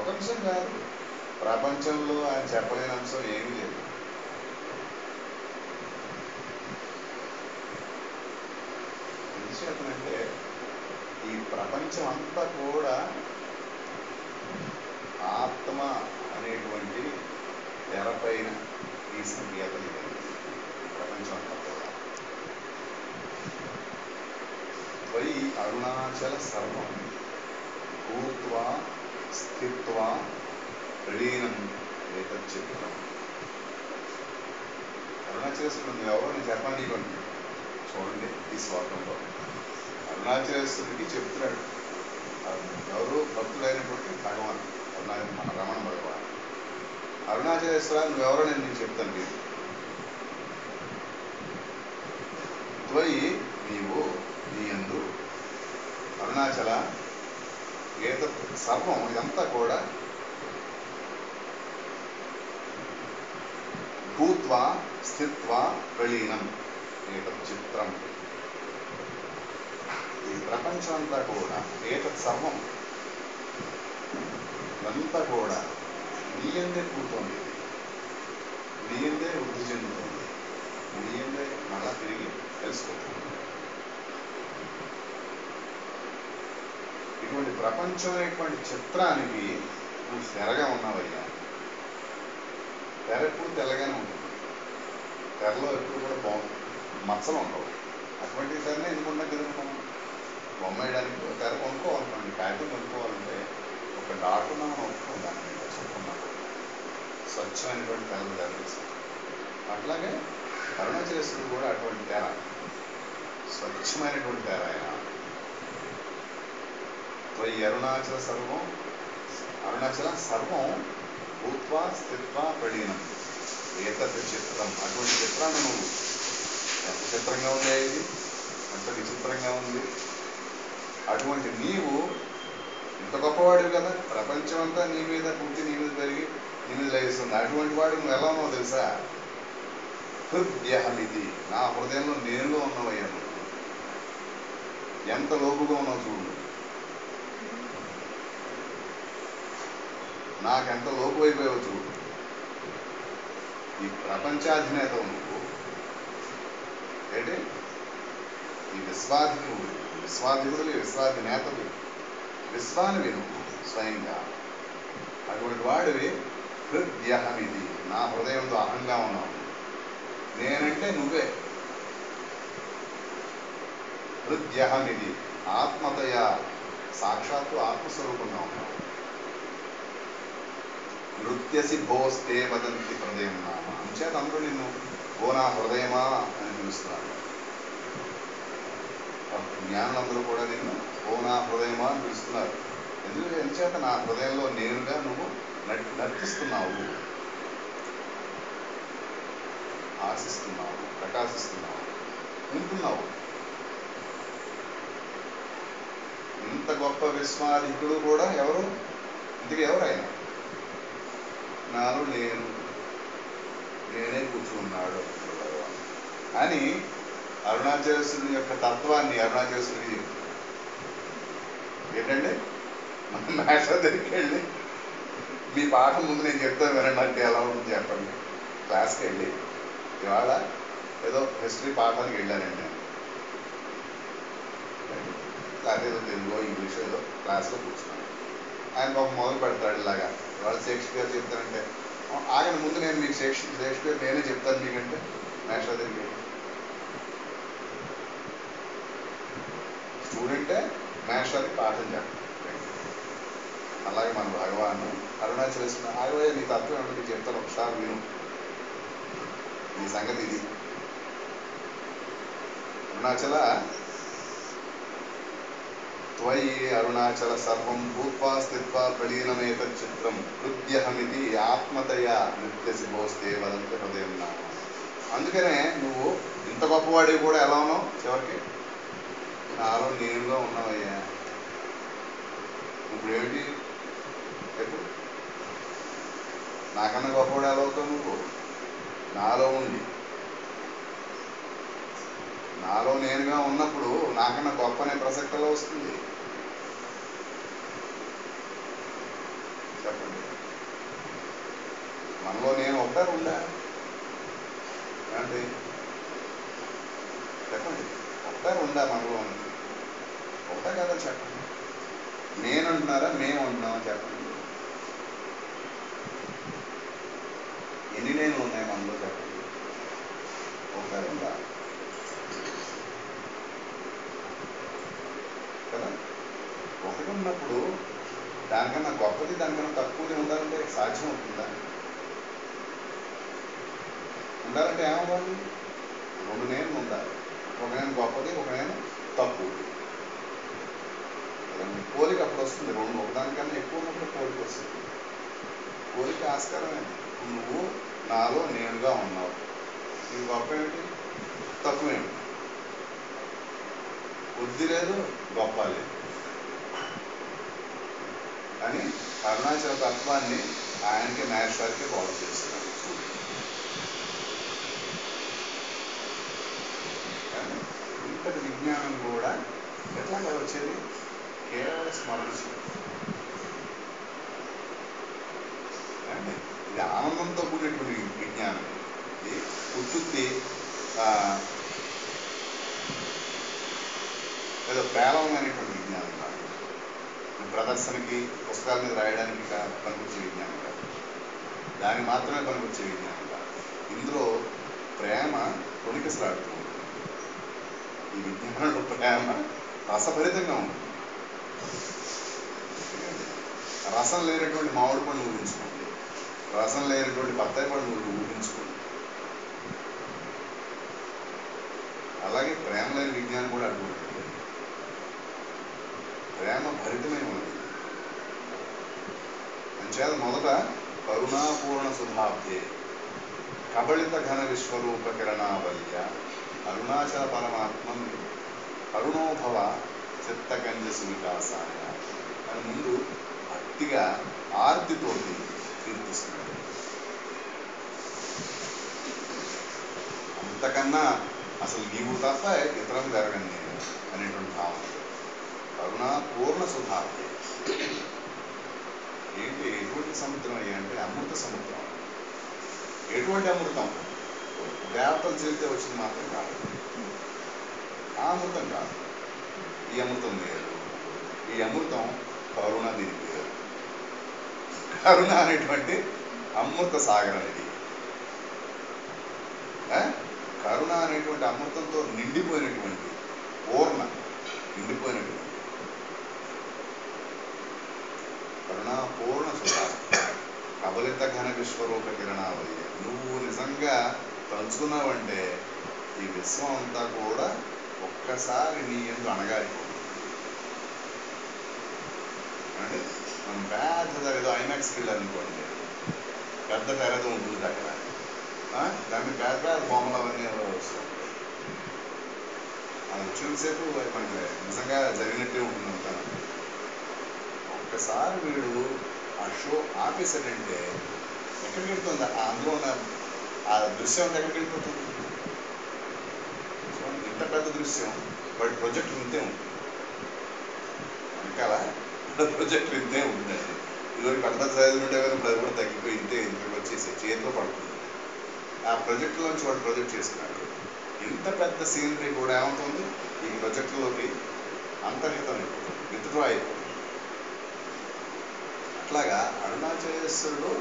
ఒక అంశం కాదు, ప్రపంచంలో ఆయన చెప్పలేని అంశం ఏమీ లేదు. ఎందుచేతనంటే ఈ ప్రపంచం అంతా కూడా ఆత్మ అనేటువంటి తెరపైన తీసిన గీతలు ఇవన్నీ. ప్రపంచం అంతా కూడా త్వయి అరుణాచల సర్వం భూత్వా స్థిత్వా ప్రలీనం ఏతచ్చిత్రం. అరుణాచలేశ్వరుడు నువ్వు ఎవరో నేను చెప్పండి నీకోండి. చూడండి ఈ శ్లోకంలో అరుణాచలేశ్వరుడికి చెప్తున్నాడు, ఎవరు భక్తుడైనటువంటి భగవాన్ మన రమణ భగవాన్. అరుణాచలేశ్వర నువ్వెవరో నేను నీకు చెప్తాను. మీరు త్వయి నీవు, నీ యందు, అరుణాచల ఏత సర్వం ఇదంతా కూడా భూత్వా స్థిత్వా ప్రలీనం ఏతత్ చిత్రం. ఈ ప్రపంచం అంతా కూడా ఏతత్ సర్వం ఇదంతా కూడా నీయందే కూర్చోండి, నీయందే వృద్ధి చెందుతుంది, నీయందే మళ్ళా తిరిగి తెలుసుకుంటుంది. ఇటువంటి ప్రపంచం అనేటువంటి చిత్రానికి నువ్వు తెరగా ఉన్నావయ్యా. తెర ఎప్పుడు తెల్లగానే ఉంటుంది, తెరలో ఎప్పుడు కూడా బాగుంటుంది, మచ్చలు ఉండవు. అటువంటి తెరనే ఎందుకున్నా కదా మనం బొమ్మ వేయడానికి తెర కొనుక్కోవాలనుకోండి, కాగితం కొనుక్కోవాలంటే ఒక డాట్ ఉన్నా మనం ఒప్పుకోం, దాని మీద చెప్పుకున్నప్పుడు స్వచ్ఛమైనటువంటి తెరలు తెరవేస్తాం. అట్లాగే అరుణాచలేశ్వరుడు కూడా అటువంటి తెర, స్వచ్ఛమైనటువంటి తెర. ఆయన త్వయి అరుణాచల సర్వం, అరుణాచల సర్వం భూత్వా స్థిత్వా ప్రలీనం ఏతత్ చిత్రం. అటువంటి చిత్రాన్ని నువ్వు, ఎంత చిత్రంగా ఉంది ఇది, ఎంత విచిత్రంగా ఉంది. అటువంటి నీవు ఇంత గొప్పవాడివి కదా, ప్రపంచం అంతా నీ మీద పుట్టి, నీ మీద పెరిగి, నీ మీద లయిస్తుంది. అటువంటి వాడు నువ్వు ఎలా ఉన్నావు తెలుసా? హృద్యహమిది, నా హృదయంలో నేనుగా ఉన్నవయ్యా. నువ్వు ఎంత లోపుగా ఉన్నావు చూడు, నాకెంత లోపు అయిపోయావు చూడు. ఈ ప్రపంచాధినేతవు నువ్వు ఏంటి, ఈ విశ్వాధికుడు, విశ్వాధికుడు, విశ్వాధినేతవి, విశ్వానివి నువ్వు స్వయంగా. అటువంటి వాడివి హృద్యహమిది, నా హృదయంతో అహంగా ఉన్నావు. నేనంటే నువ్వే. హృద్యహమిది, ఆత్మతయ, సాక్షాత్తు ఆత్మస్వరూపంగా ఉన్నావు. నృత్యసి భోస్తే వదంతి హృదయం నామ. అంచేత అందరూ నిన్ను ఓ నా హృదయమా అని పిలుస్తున్నారు. జ్ఞానులందరూ కూడా నిన్ను ఓ నా హృదయమా అని పిలుస్తున్నారు. ఎందుచేత నా హృదయంలో నేనుగా నువ్వు నర్తిస్తున్నావు, ఆశిస్తున్నావు, ప్రకాశిస్తున్నావు, ఉంటున్నావు. ఇంత గొప్ప విశ్వాధికుడు కూడా ఎవరు, ఇందుకు ఎవరైనా నాలో నేనే కూర్చున్నాడు అని అరుణాచలేశ్వరుని యొక్క తత్వాన్ని అరుణాచలేశ్వరుడికి చెప్తుంది. ఏంటంటే మన మేషర్ దగ్గరికి వెళ్ళి మీ పాఠం ముందు నేను చెప్తాను వినండి అంటే ఎలా ఉంటుంది చెప్పండి. క్లాస్కి వెళ్ళి ఇవాళ ఏదో హిస్టరీ పాఠానికి వెళ్ళానండి నేను, లేకపోతే ఏదో తెలుగో ఇంగ్లీషో ఏదో క్లాస్లో కూర్చున్నాను. ఆయన ఒక మొదలు పెడతాడు ఇలాగా, ఇవాళ షేక్స్పియర్ చెప్తానంటే ఆగండి ముందు నేను మీకు షేక్స్పియర్ నేనే చెప్తాను మీకంటే మేషర్ దగ్గరికి వెళ్ళి. స్టూడెంటే మేషర్కి పాఠం చెప్తాను. అలాగే మన భగవాను అరుణాచలేశ్వరుడు ఆగవయ్య నీ తత్వం ఏమిటి నీకు చెప్తాను ఒకసారి విను, నీ సంగతి ఇది. అరుణాచల త్వయి అరుణాచల సర్వం భూత్వా స్థిత్వా ప్రలీనమేతత్ చిత్రం హృద్యహమితి ఆత్మతయా నిత్య శివోస్తే వదంతి హృదయం నామ. అందుకనే నువ్వు ఇంత గొప్పవాడివి కూడా ఎలా ఉన్నావు చివరికి? నాలో నేనుగా ఉన్నావయ్యా. ఇప్పుడు ఏమిటి ఎప్పుడు నాకన్నా గొప్పవాడు ఎలా అవుతావు నువ్వు? నాలో ఉండి నాలో నేనుగా ఉన్నప్పుడు నాకన్నా గొప్ప అనే ప్రసక్తిలో వస్తుంది. చెప్పండి, మనలో నేను ఒకటా ఉండా? ఏమండి చెప్పండి, ఒకటా ఉండా? మనలో ఉంది ఒకటా కదా చెప్పండి. నేను అంటున్నారా మేము అంటున్నామా చెప్పండి? ఎన్ని నేను ఉన్నాయి మనలో చెప్పండి? ఒకటా ఉందా కదా? ఒకటి ఉన్నప్పుడు దానికన్నా గొప్పది దానికన్నా తక్కువది ఉండాలంటే సాధ్యం అవుతుందా? ఉండాలంటే ఏమవ్వాలి? రెండు నేను ఉండాలి. ఒక నేను గొప్పది, ఒక నేను తక్కువది. పోలిక అప్పుడు వస్తుంది. రెండు ఒకదానికన్నా ఎక్కువ ఉన్నప్పుడు పోలిక వస్తుంది. పోలిక ఆస్కారమే. నువ్వు నాలో నేనుగా ఉన్నావు. నీకు గొప్ప ఏమిటి, తక్కువ ఏమిటి? బుద్ధి లేదు, గొప్ప లేదు. కానీ అరుణాచల తత్వాన్ని ఆయనకి మహేశ్వరికి బాగు చేస్తున్నాడు. కానీ ఇంతటి విజ్ఞానం కూడా ఎట్లాగా వచ్చేది? కేవలం స్మరణ శక్తి. ఇది ఆనందంతో కూడినటువంటి విజ్ఞానం. ఇది ఉత్తుత్తి ఏదో పేలవమైనటువంటి విజ్ఞానం కాదు. ప్రదర్శనకి పుస్తకాల మీద రాయడానికి పనికొచ్చే విజ్ఞానం కాదు. దానికి మాత్రమే పనికొచ్చే విజ్ఞానం కాదు. ఇందులో ప్రేమ తొణికిసలాడుతూ ఉంటుంది. ఈ విజ్ఞానంలో ప్రేమ రసభరితంగా ఉంటుంది. రసం లేనటువంటి మామిడి పండు ఊహించుకోండి, రసం లేనటువంటి బత్తాయి పండు ఊహించుకోండి. అలాగే ప్రేమ లేని విజ్ఞానం కూడా అటువంటి ప్రేమ భరితమై ఉన్నది. అంచేత మొదట కరుణాపూర్ణ సుధాబ్దే కబళిత ఘన విశ్వరూప కిరణావల్య అరుణాచల పరమాత్మం కరుణోభవ చిత్తకంజసు వికాసాయ అని ముందు భక్తిగా ఆర్తితోటి కీర్తిస్తున్నాడు. అంతకన్నా అసలు నీవు తప్ప ఇతరం జరగని నేను అనేటువంటి భావన. కరుణాపూర్ణ సుధాబ్దే ఏంటి? ఎటువంటి సముద్రం అయ్యా అంటే అమృత సముద్రం. ఎటువంటి అమృతం? దేవతలు చేరితే వచ్చింది మాత్రం కాదు. ఆ అమృతం కాదు. ఈ అమృతం వేరు. ఈ అమృతం కరుణ దీని పేరు. కరుణ అనేటువంటి అమృత సాగరం ఇది. కరుణ అనేటువంటి అమృతంతో నిండిపోయినటువంటి పూర్ణ నిండిపోయినటువంటి కరుణా పూర్ణ సుధా కబలిత ఘన విశ్వరూప కిరణావల్య. నువ్వు నిజంగా తలుచుకున్నావంటే ఈ విశ్వం అంతా కూడా ఒక్కసారి నీ యందు అణగారిపోతుంది. అంటే మనం పెద్దగా ఏదో ఐమాక్స్కి వెళ్ళాలనుకోండి, పెద్ద తెరతో ఉంటుంది అక్కడ, దాన్ని పెద్ద పెద్ద బొమ్మలు అవన్నీ వస్తాయి. అది వచ్చినంతసేపు మనకి నిజంగా జరిగినట్టే ఉంటుంది అంతా. ఒక్కసారి వీడు ఆ షో ఆపేసాడంటే ఎక్కడికి వెళ్తుంది? అందులో ఉన్న ఆ దృశ్యం అంతా ఎక్కడికి వెళ్ళిపోతుంది? ఇంత పెద్ద దృశ్యం వాడి ప్రొజెక్టర్ ఇంతే ఉంటుంది. వెనకాల ప్రొజెక్టర్ ఇంతే ఉంటుందండి. ఇదివరకు పెద్ద సైజు ఉండే కానీ ఇప్పుడు అది కూడా తగ్గిపోయి ఇంతే ఇంటికి వచ్చేసి చేతిలో పడుతుంది. ఆ ప్రొజెక్టర్లోంచి వాడు ప్రొజెక్ట్ చేస్తున్నాడు. ఇంత పెద్ద సీనరీ కూడా ఏమవుతుంది? ఈ ప్రొజెక్టర్లోకి అంతర్హితం అయిపోతుంది, విత్డ్రా అయిపోతుంది. అట్లాగా అరుణాచలేశ్వరుడు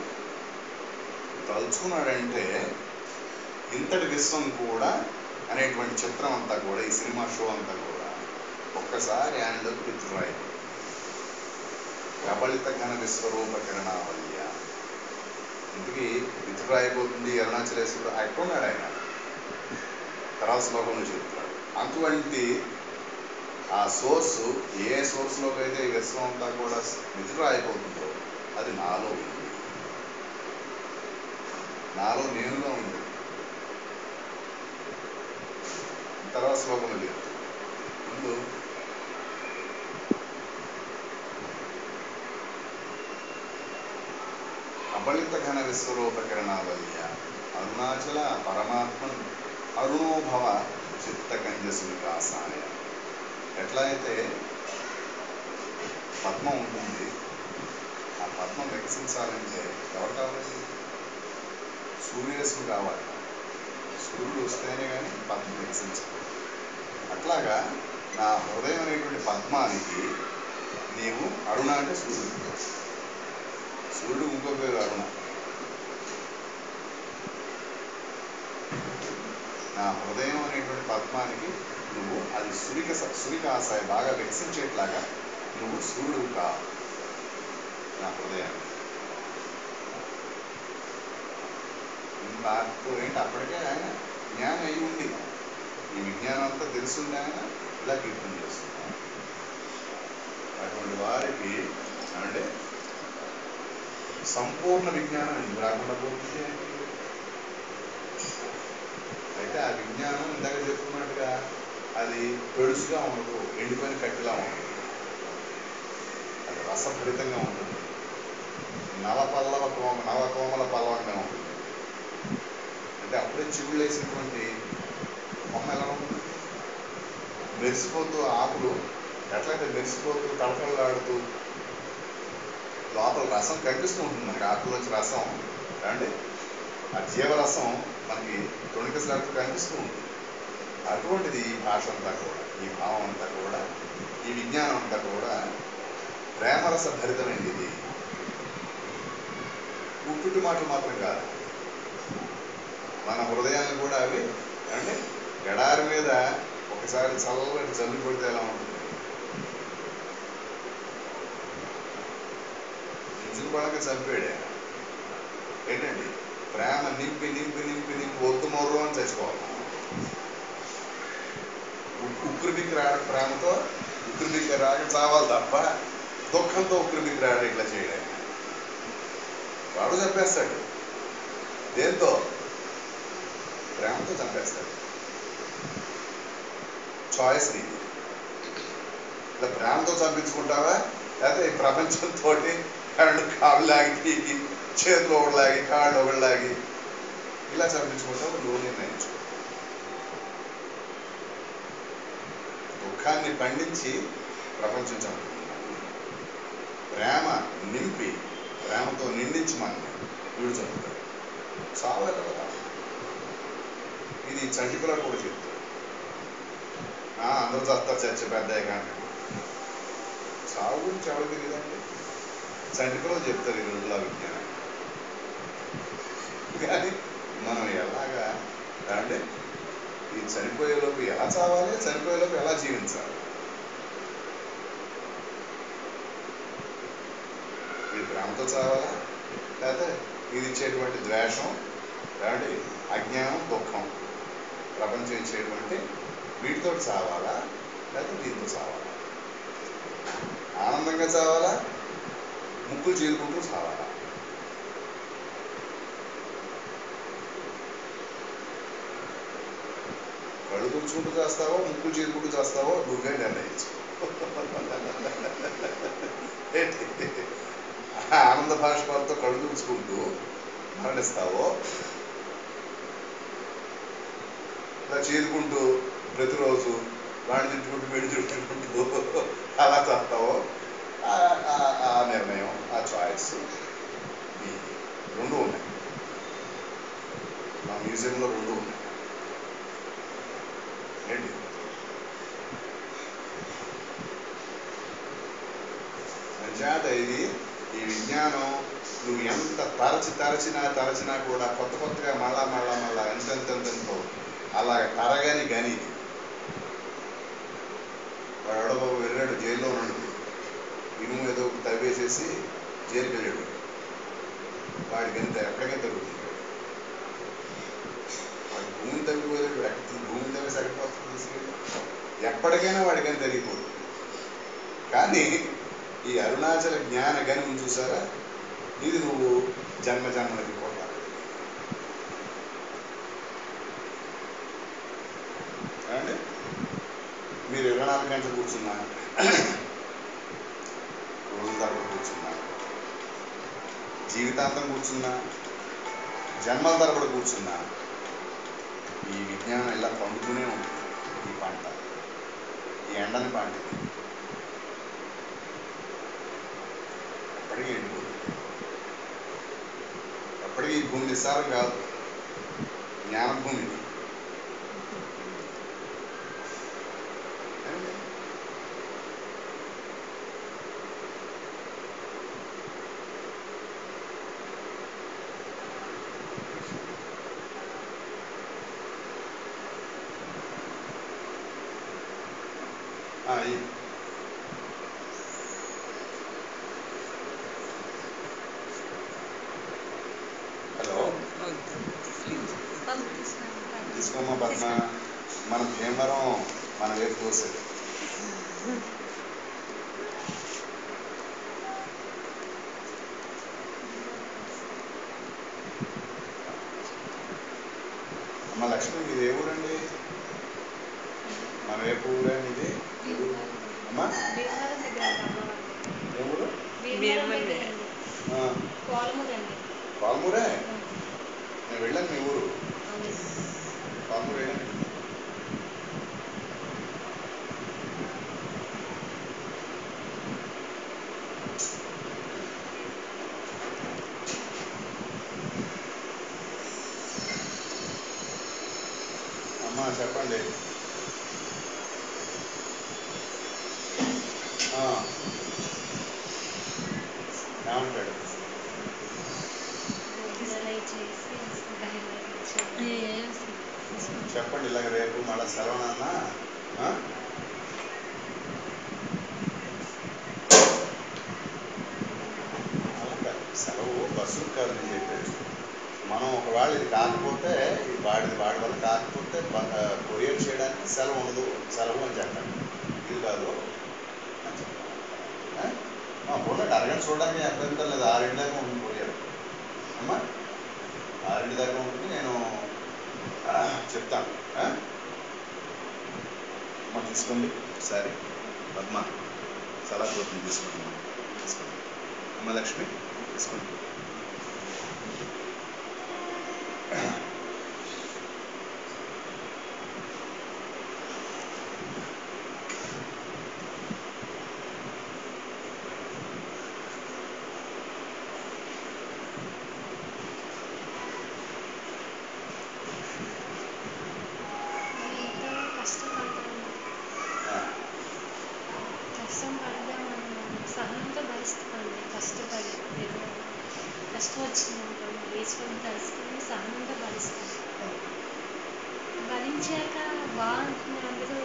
తలుచుకున్నాడంటే ఇంతటి విశ్వం కూడా అనేటువంటి చిత్రం అంతా కూడా, ఈ సినిమా షో అంతా కూడా ఒక్కసారి ఆయనలోకి విత్డ్రా అయిపోతుంది. కబళిత ఘన విశ్వరూప కిరణావల్య. ఇంటికి విధుడు అయిపోతుంది అరుణాచలేశ్వరుడు ఎక్కడున్నాడు ఆయన తర్వాత శ్లోకంలో చెప్తున్నాడు. అటువంటి ఆ సోర్సు ఏ సోర్స్లోకి అయితే ఈ విశ్వం అంతా కూడా విధుడు అయిపోతుందో అది నాలో ఉంది, నాలో నేనుగా ఉంది. తర్వాత శ్లోకంలో చెప్తున్నాడు. ముందు కబళిత ఘన విశ్వరూప కిరణావల్య అరుణాచల పరమాత్మన్ అరుణోభవ చిత్తకంజ వికాసాయ. ఎట్లా అయితే పద్మం ఉంటుంది, ఆ పద్మం వికసించాలంటే ఎవరు కావాలి? సూర్యరశ్మి కావాలి. సూర్యుడు వస్తేనే కానీ పద్మం వికసించాలి. అట్లాగా నా హృదయం అనేటువంటి పద్మానికి నీవు అరుణ అంటే సూర్యుడు, సూర్యుడు ఇంకో పేరు అరుణ. నా హృదయం అనేటువంటి పద్మానికి నువ్వు అది సురికాసాయ బాగా వికసించేట్లాగా నువ్వు సూర్యుడు కా నా హృదయాన్ని. దాంతో ఏంటి అప్పటికే ఆయన జ్ఞానం అయి ఉంది, ఈ విజ్ఞానం అంతా తెలుసుంది, ఆయన ఇలా కీర్తన చేస్తున్నారు. అటువంటి వారికి అంటే సంపూర్ణ విజ్ఞానం ఎందుకు రాకుండా పోతుంది? అయితే ఆ విజ్ఞానం ఇందాక చెప్పుకున్నట్టుగా అది పెడుసుగా ఉండదు, ఎండిపోయిన కట్టిలా ఉండదు, అది రసభరితంగా ఉంటుంది, నవకోమల పల్లవంగా ఉంటుంది. అంటే అప్పుడే చిగుళ్ళు వేసినటువంటి కొమ్మ ఎలా ఉంటుంది? మెరిసిపోతూ ఆకులు ఎట్లయితే మెరిసిపోతూ తడతడలాడుతూ లోపల రసం కనిపిస్తూ ఉంటుంది మనకి, ఆకుల్లోంచి రసం అంటే ఆ జీవరసం మనకి తొణికిసలాడుతూ కనిపిస్తూ ఉంటుంది. అటువంటిది ఈ భాష అంతా కూడా, ఈ భావం అంతా కూడా, ఈ విజ్ఞానం అంతా కూడా ప్రేమరస భరితమైంది. ఇది ఉట్టుటి మాటలు మాత్రం కాదు, మన హృదయాన్ని కూడా అవి అంటే ఎడారి మీద ఒకసారి చల్లటి జల్లు కొడితే ఎలా ఉంటుంది? ఇంజిన్ పడక చంపాడు ఏంటండి? ప్రేమ నింపి నింపి నింపి నింపి ఒత్తు మొర్రు అని చచ్చిపోవాలి. ఉక్కిరి బిక్కిరి రాడు, ప్రేమతో ఉక్కిరి బిక్కిరి రాక చావాలి తప్ప దుఃఖంతో ఉక్కిరి బిక్కిరి రాడు. ఇట్లా చేయడానికి వాడు చంపేస్తాడు. దేంతో? ప్రేమతో చంపేస్తాడు. చాయిస్ నీది. ఇలా ప్రేమతో చంపించుకుంటావా, లేకపోతే ఈ ప్రపంచంతో కాళ్ళు లాగి పీకి చేతులు ఒకటి లాగి కాళ్ళు ఒకటి లాగి ఇలా చంపించుకుంటావు? నువ్వు నిర్ణయించుకో. దుఃఖాన్ని పండించి ప్రపంచం చంపుతున్నాడు, ప్రేమ నింపి ప్రేమతో నిండించి మనల్ని వీడు చంపుతాడు. చావాలి కదా. ఇది చంటికులా కూడా చెప్తాడు. అందరూ చస్తారు చర్చ పెద్ద కానీ చావు గురించి ఎవరు తెలియదండి. చంటికులో చెప్తారు ఈ రోజుల్లో విజ్ఞానం. కానీ మనం ఎలాగా అంటే ఈ చనిపోయేలోపు ఎలా చావాలి, చనిపోయేలోపు ఎలా జీవించాలి? ఇది ప్రేమతో చావాలా, లేకపోతే ఇది ఇచ్చేటువంటి ద్వేషం అంటే అజ్ఞానం దుఃఖం ప్రపంచం ఇచ్చేటువంటి వీటితో చావాలా, లేకపోతే దీంతో చావాలా? ఆనందంగా చావాలా, ముక్కులు చీరుకుంటూ చావాలా? కళ్ళు తుడుచుకుంటూ చేస్తావో ముక్కులు చీరుకుంటూ చేస్తావో నువ్వే నిర్ణయించు. ఆనంద భాష్పాలతో కళ్ళు తుడుచుకుంటూ మరణిస్తావో, ఇలా చీరుకుంటూ ప్రతిరోజు వాడిని తిట్టుకుంటూ వీడిని తిట్టుకుంటూ అలా చేస్తావో ఆ నిర్ణయం, ఆ చాయిస్ రెండు ఉన్నాయి. మా మ్యూజియంలో రెండు ఉన్నాయి. ఏంటి? అంచేత ఇది ఈ విజ్ఞానం నువ్వు ఎంత తరచినా కూడా కొత్త కొత్తగా మళ్ళా ఎంతెంతెంతో అలాగ తరగని గని. వాడు ఎవడో వెళ్ళాడు జైల్లో ఉన్నాడు, ఇనుము ఏదో తవ్వేసేసి జైలుకి వెళ్ళాడు. వాడికి ఎంత ఎక్కడికైనా తగ్గుతుంది. వాడి భూమిని తగ్గిపోయాడు. భూమిని తవ్వేసి ఎక్కడిపోతుంది తీసుకెళ్ళి ఎప్పటికైనా వాడికని తగ్గిపోతుంది. కానీ ఈ అరుణాచల జ్ఞాన గని చూసారా, ఇది నువ్వు జన్మ జన్మలకి పోతావు. అంటే మీరు 24 గంటలు కూర్చున్నా, రోజుల తరబడి కూర్చున్నా, జీవితాంతం కూర్చున్నా, జన్మల తరబడి కూర్చున్నా, ఈ విజ్ఞానం ఇలా పండుతూనే ఉంటుంది. ఈ పంట, ఈ ఎండని పంట ఎప్పటికీ ఎండిపోతుంది. ఎప్పటికీ ఈ భూమి నిస్సారం కాదు, జ్ఞానభూమి. హలో, తీసుకోమ్మా పద్మ. మన భీమవరం మన వైపు కోసేది. అమ్మ లక్ష్మి, ఇది ఏ ఊరండి? మన వైపు ఊరండి ఇది? అమ్మా ఏ ఊరు? పాల్మూరే. నేను వెళ్ళాను మీ ఊరు. పాల్మూరు వెళ్ళాను. అమ్మా చెప్పండి. ఏమంటాడు? చెప్పండి, ఇలాగ రేపు మళ్ళీ సెలవునన్నా అలా సెలవు బస్సుకు కాదు నేను చెప్పేది. మనం ఒకవేళ ఇది కాకపోతే, వాడి వల్ల కాకపోతే కొరియర్ చేయడానికి సెలవు ఉండదు, సెలవు అని చెప్పండి. ఇది కాదు అని చెప్పండి. పోలండి, అరగంట చూడడానికి అభ్యంతరం లేదు. 6 దాకా ఉంటుంది కొరియర్. అమ్మా 6 దాకా ఉంటుంది. నేను చెప్తాను. అమ్మ తీసుకోండి సరే. పద్మ సలహా కోరుతుంది, తీసుకోండి. తీసుకోండి అమ్మ లక్ష్మి, తీసుకోండి. కష్టం పడదాం సహనంతో భరిస్తామండి. కష్టపడి ఏదో కష్టం వచ్చిందనుకోండి, ఈశ్వరుని తలుసుకొని సహనంతో భరిస్తాం. భరించాక బాగుంటుంది, అందరూ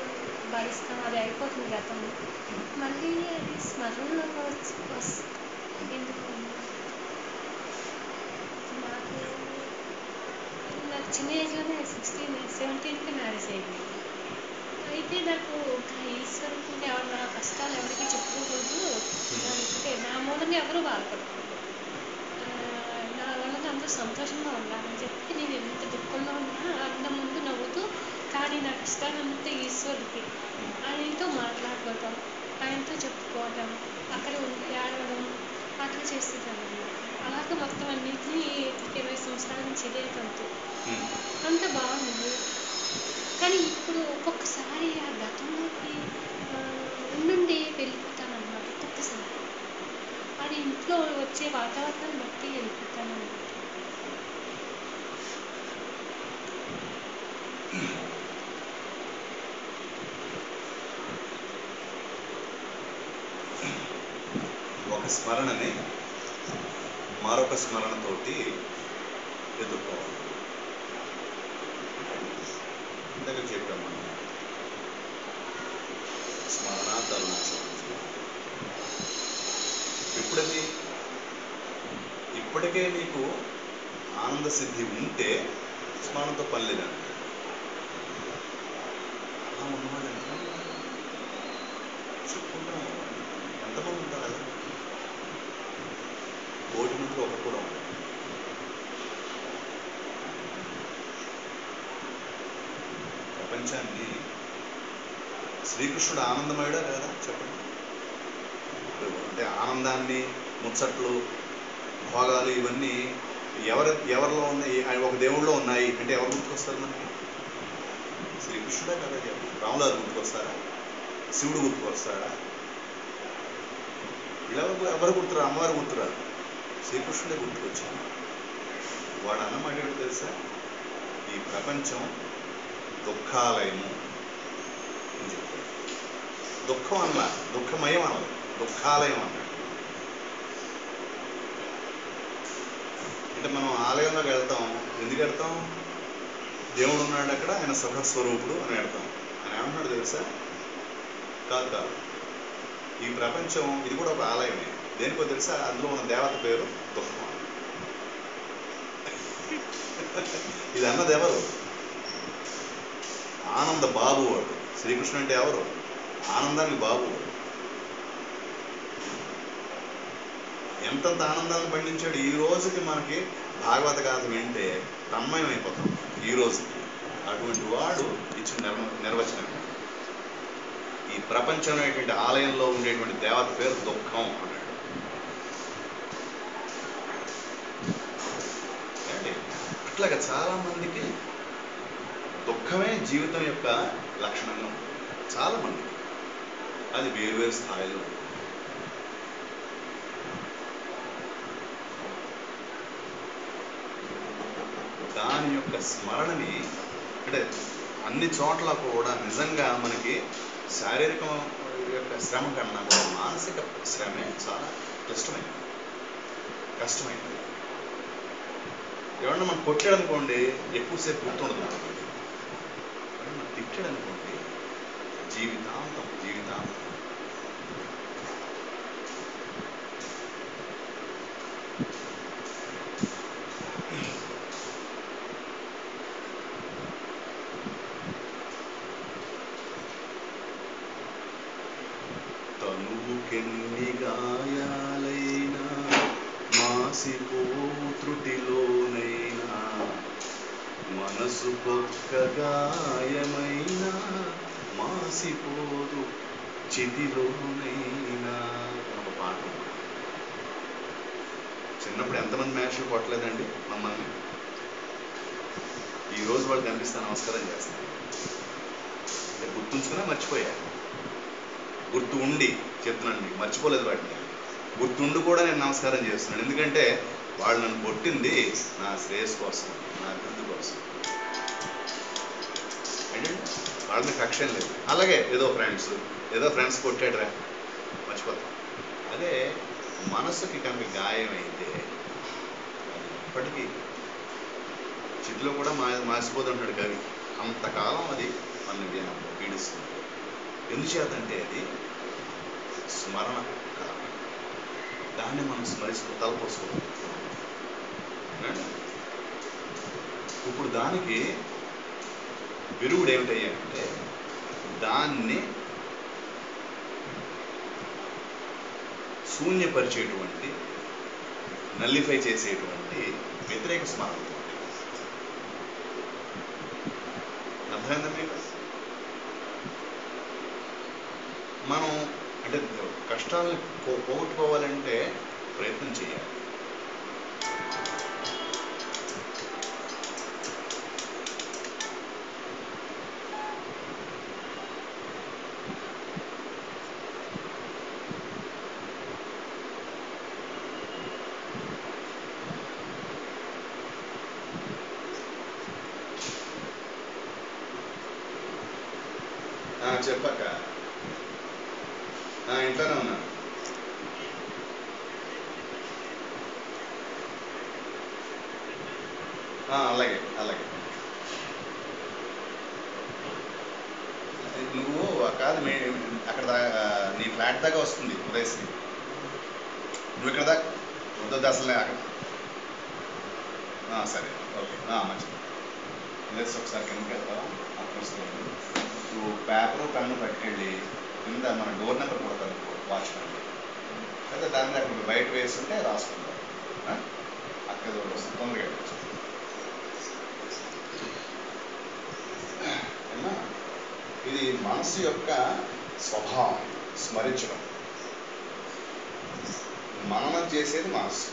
భరిస్తాం, అది అయిపోతుంది గతం. మళ్ళీ అది స్మరణలోకి ఎందుకు నాకు చిన్న ఏజ్లోనే 17కి మ్యారేజ్ అయింది. అయితే నాకు ఇంకా ఈశ్వరుడికి నా కష్టాలు ఎవరికి చెప్పుకోకూడదు, నా మూలంగా ఎవరు బాధపడకూడదు, నా వల్ల అందరూ సంతోషంగా ఉండాలని చెప్పి నేను ఎంత దుఃఖంలో ఉన్నా అందరి ముందు నవ్వుతూ, కానీ నా కష్టాలంతా ఈశ్వరుడికి, ఆయనతో మాట్లాడుకోవటం, ఆయనతో చెప్పుకోవటం, అక్కడ ఏడవడం అట్లా చేసేదాన్ని అనమాట. అలాగే మొత్తం అన్నింటినీ 20 సంవత్సరాల నుంచి ఇదే తంతు. అంత బాగుంది. కానీ ఇప్పుడు ఒక్కొక్కసారి ఆ గతంలోకి ఉండి వెళ్ళిపోతానన్నమాట. ఒక్కొక్కసారి అది ఇంట్లో వచ్చే వాతావరణాన్ని బట్టి వెళ్ళిపోతానన్నమాట. ఒక స్మరణని మరొక స్మరణతోటి ఎదుర్కోవాలి. ఇందాక చెప్పాం మనం, స్మరణ అరుణాచలం. ఏమిటది? ఇప్పటికే నీకు ఆనంద సిద్ధి ఉంటే స్మరణతో పని లేదండి. అలా ఉన్నవాళ్ళు ఎంతమంది ఉన్నారు చెప్పుకుంటాం. ఎంతమంది ఉంటారు అలా? కోటి మందిలో ఒకరు కూడా ఉంటారు. ప్రపంచాన్ని శ్రీకృష్ణుడు ఆనందమయుడా కదా చెప్పండి. అంటే ఆనందాన్ని, ముచ్చట్లు, భోగాలు ఇవన్నీ ఎవరిలో ఉన్నాయి? ఒక దేవుళ్ళలో ఉన్నాయి అంటే ఎవరు గుర్తుకొస్తారు మనకి? శ్రీకృష్ణుడే కదా చెప్పండి. రాములారు గుర్తుకొస్తారా? శివుడు గుర్తుకొస్తాడా? ఎవరు గుర్తురా? అమ్మవారు గుర్తురారు, శ్రీకృష్ణుడే గుర్తుకొచ్చాడు. వాడు అన్నమాట ఏంటో తెలుసా? ఈ ప్రపంచం దుఃఖాలయము అని చెప్తాడు. దుఃఖం అన్నా, దుఃఖమయం అన్నది, దుఃఖాలయం అన్నాడు. అంటే మనం ఆలయంలోకి వెళ్తాం, ఎందుకు వెళ్తాం? దేవుడు ఉన్నాడు అక్కడ, ఆయన సుఖస్వరూపుడు అని వెళ్తాం. ఆయన ఏమన్నాడు తెలుసా? కాదు కాదు, ఈ ప్రపంచం ఇది కూడా ఒక ఆలయమే. దేనికో తెలుసా? అందులో ఉన్న దేవత పేరు దుఃఖం. ఇది అన్నది ఎవరు? ఆనంద బాబు వాడు. శ్రీకృష్ణుడు అంటే ఎవరు? ఆనందానికి బాబు వాడు. ఎంతంత ఆనందాన్ని పండించాడు. ఈ రోజుకి మనకి భాగవత గాథ వింటే తన్మయం అయిపోతాం. ఈ రోజుకి అటువంటి వాడు ఇచ్చిన నిర్వచనం. ఈ ప్రపంచం అనేటువంటి ఆలయంలో ఉండేటువంటి దేవత పేరు దుఃఖం అన్నాడు. అట్లాగా చాలా మందికి దుఃఖమే జీవితం యొక్క లక్షణంగా ఉంటుంది. చాలా మందికి అది వేరువేరు స్థాయిలో. దాని యొక్క స్మరణని అంటే అన్ని చోట్ల కూడా నిజంగా మనకి శారీరకం యొక్క శ్రమ కన్నా కూడా మానసిక శ్రమే చాలా కష్టమైంది. ఎవరన్నా మనం కొట్టాడనుకోండి ఎక్కువసేపు గుర్తుండదు. ఎవరన్నా తిట్టాడనుకోండి జీవితాంతం. తనువుకెన్ని గాయాలైనా మాసిపోవు త్రుటిలోనైనా, మనసుకొక్క గాయమైనా మాసిపోదు చితిలోనైనా. ఒక పాట. చిన్నప్పుడు ఎంతమంది మ్యాచ్లు కొట్టలేదండి మమ్మల్ని? ఈరోజు వాళ్ళు కనిపిస్తే నమస్కారం చేస్తాను. అంటే గుర్తుంచుకున్నా మర్చిపోయా. గుర్తు ఉండి చెప్తున్నాను, మర్చిపోలేదు వాటిని. గుర్తుండి కూడా నేను నమస్కారం చేస్తున్నాను. ఎందుకంటే వాళ్ళు నన్ను కొట్టింది నా శ్రేయస్ కోసం, నా అభివృద్ధి కోసం. ఏంటంటే వాళ్ళని కక్షం లేదు. అలాగే ఏదో ఫ్రెండ్స్ కొట్టాడురా మర్చిపోతాం. అదే మనసుకి కనుక గాయం అయితే అది ఇప్పటికీ చితిలో కూడా మాసిపోదు అంటాడు కవి. అంతకాలం అది మనల్ని పీడిస్తుంది. ఎందుచేతంటే అది స్మరణ కారణం. దాన్ని మనం స్మరిస్తూ తలపోసుకోవాలి. ఇప్పుడు దానికి విరుగుడు ఏమిటయ్యాడంటే దాన్ని శూన్యపరిచేటువంటి, నల్లిఫై చేసేటువంటి వ్యతిరేక స్మరణ. అర్థమైందా మీకు? మనం అంటే కష్టాలను పోగొట్టుకోవాలంటే ప్రయత్నం చేయాలి. చెప్పక ఇంట్లోనే ఉన్నాను. అలాగే నువ్వు కాదు, అక్కడ నీ ఫ్లాట్ దాకా వస్తుంది ఉదయశ్రీ. నువ్వు ఇక్కడ దాకా వద్దు అసలు అక్కడ సరే ఓకే మంచిది లేదు ఒకసారి కిందకి వెళ్తావా అక్కడ నువ్వు పేపరు పెన్ను పట్టుకెళ్ళి కింద మన డోర్ నెంబర్ కూడా కనుక్కో వాచ్మెన్ లేదా దాని మీద అక్కడ బయట వేస్తుంటే రాసుకుంటాం అక్కడ తొందరగా వెళ్ళచ్చు ఏమన్నా ఇది మనసు యొక్క స్వభావం స్మరించడం మననం చేసేది మనసు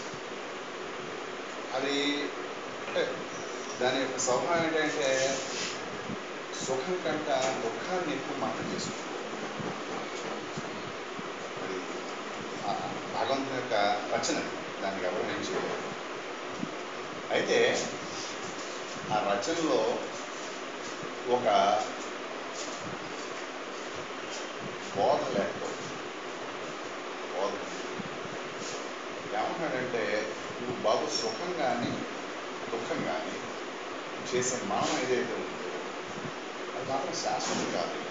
అది అంటే దాని యొక్క స్వభావం ఏంటంటే సుఖం కంట దుఃఖాన్ని ఎక్కువ మననం చేసుకుంటుంది అది భగవంతుని యొక్క రచన దానికి ఎవరు ఏం చేయలేదు అయితే ఆ రచనలో ఒక బోధ లేకపోతే బోధ ఏమంటాడంటే నువ్వు బాబు సుఖం కానీ దుఃఖం కానీ చేసే మనం ఏదైతే ఉందో అది మాత్రం శాశ్వతం కాదు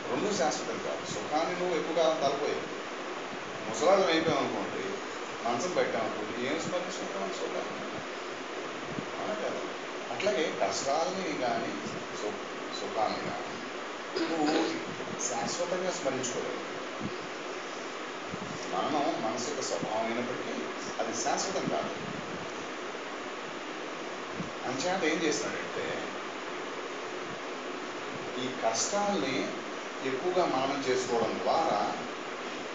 రెండు శాశ్వతం కాదు సుఖాన్ని నువ్వు ఎక్కువ కాలం తలపోయావు ముసలాళ్ళం అయిపోయాం అనుకోండి మంచం పెట్టామనుకోండి ఏం స్మరించుకుంటాం సుఖాన్ని కాదు అట్లాగే కష్టాలని కానీ సుఖాన్ని కానీ నువ్వు శాశ్వతంగా స్మరించుకోలేవు మనం మనసు యొక్క స్వభావం అయినప్పటికీ అది శాశ్వతం కాదు అంచేత ఏం చేస్తున్నాడంటే ఈ కష్టాల్ని ఎక్కువగా మననం చేసుకోవడం ద్వారా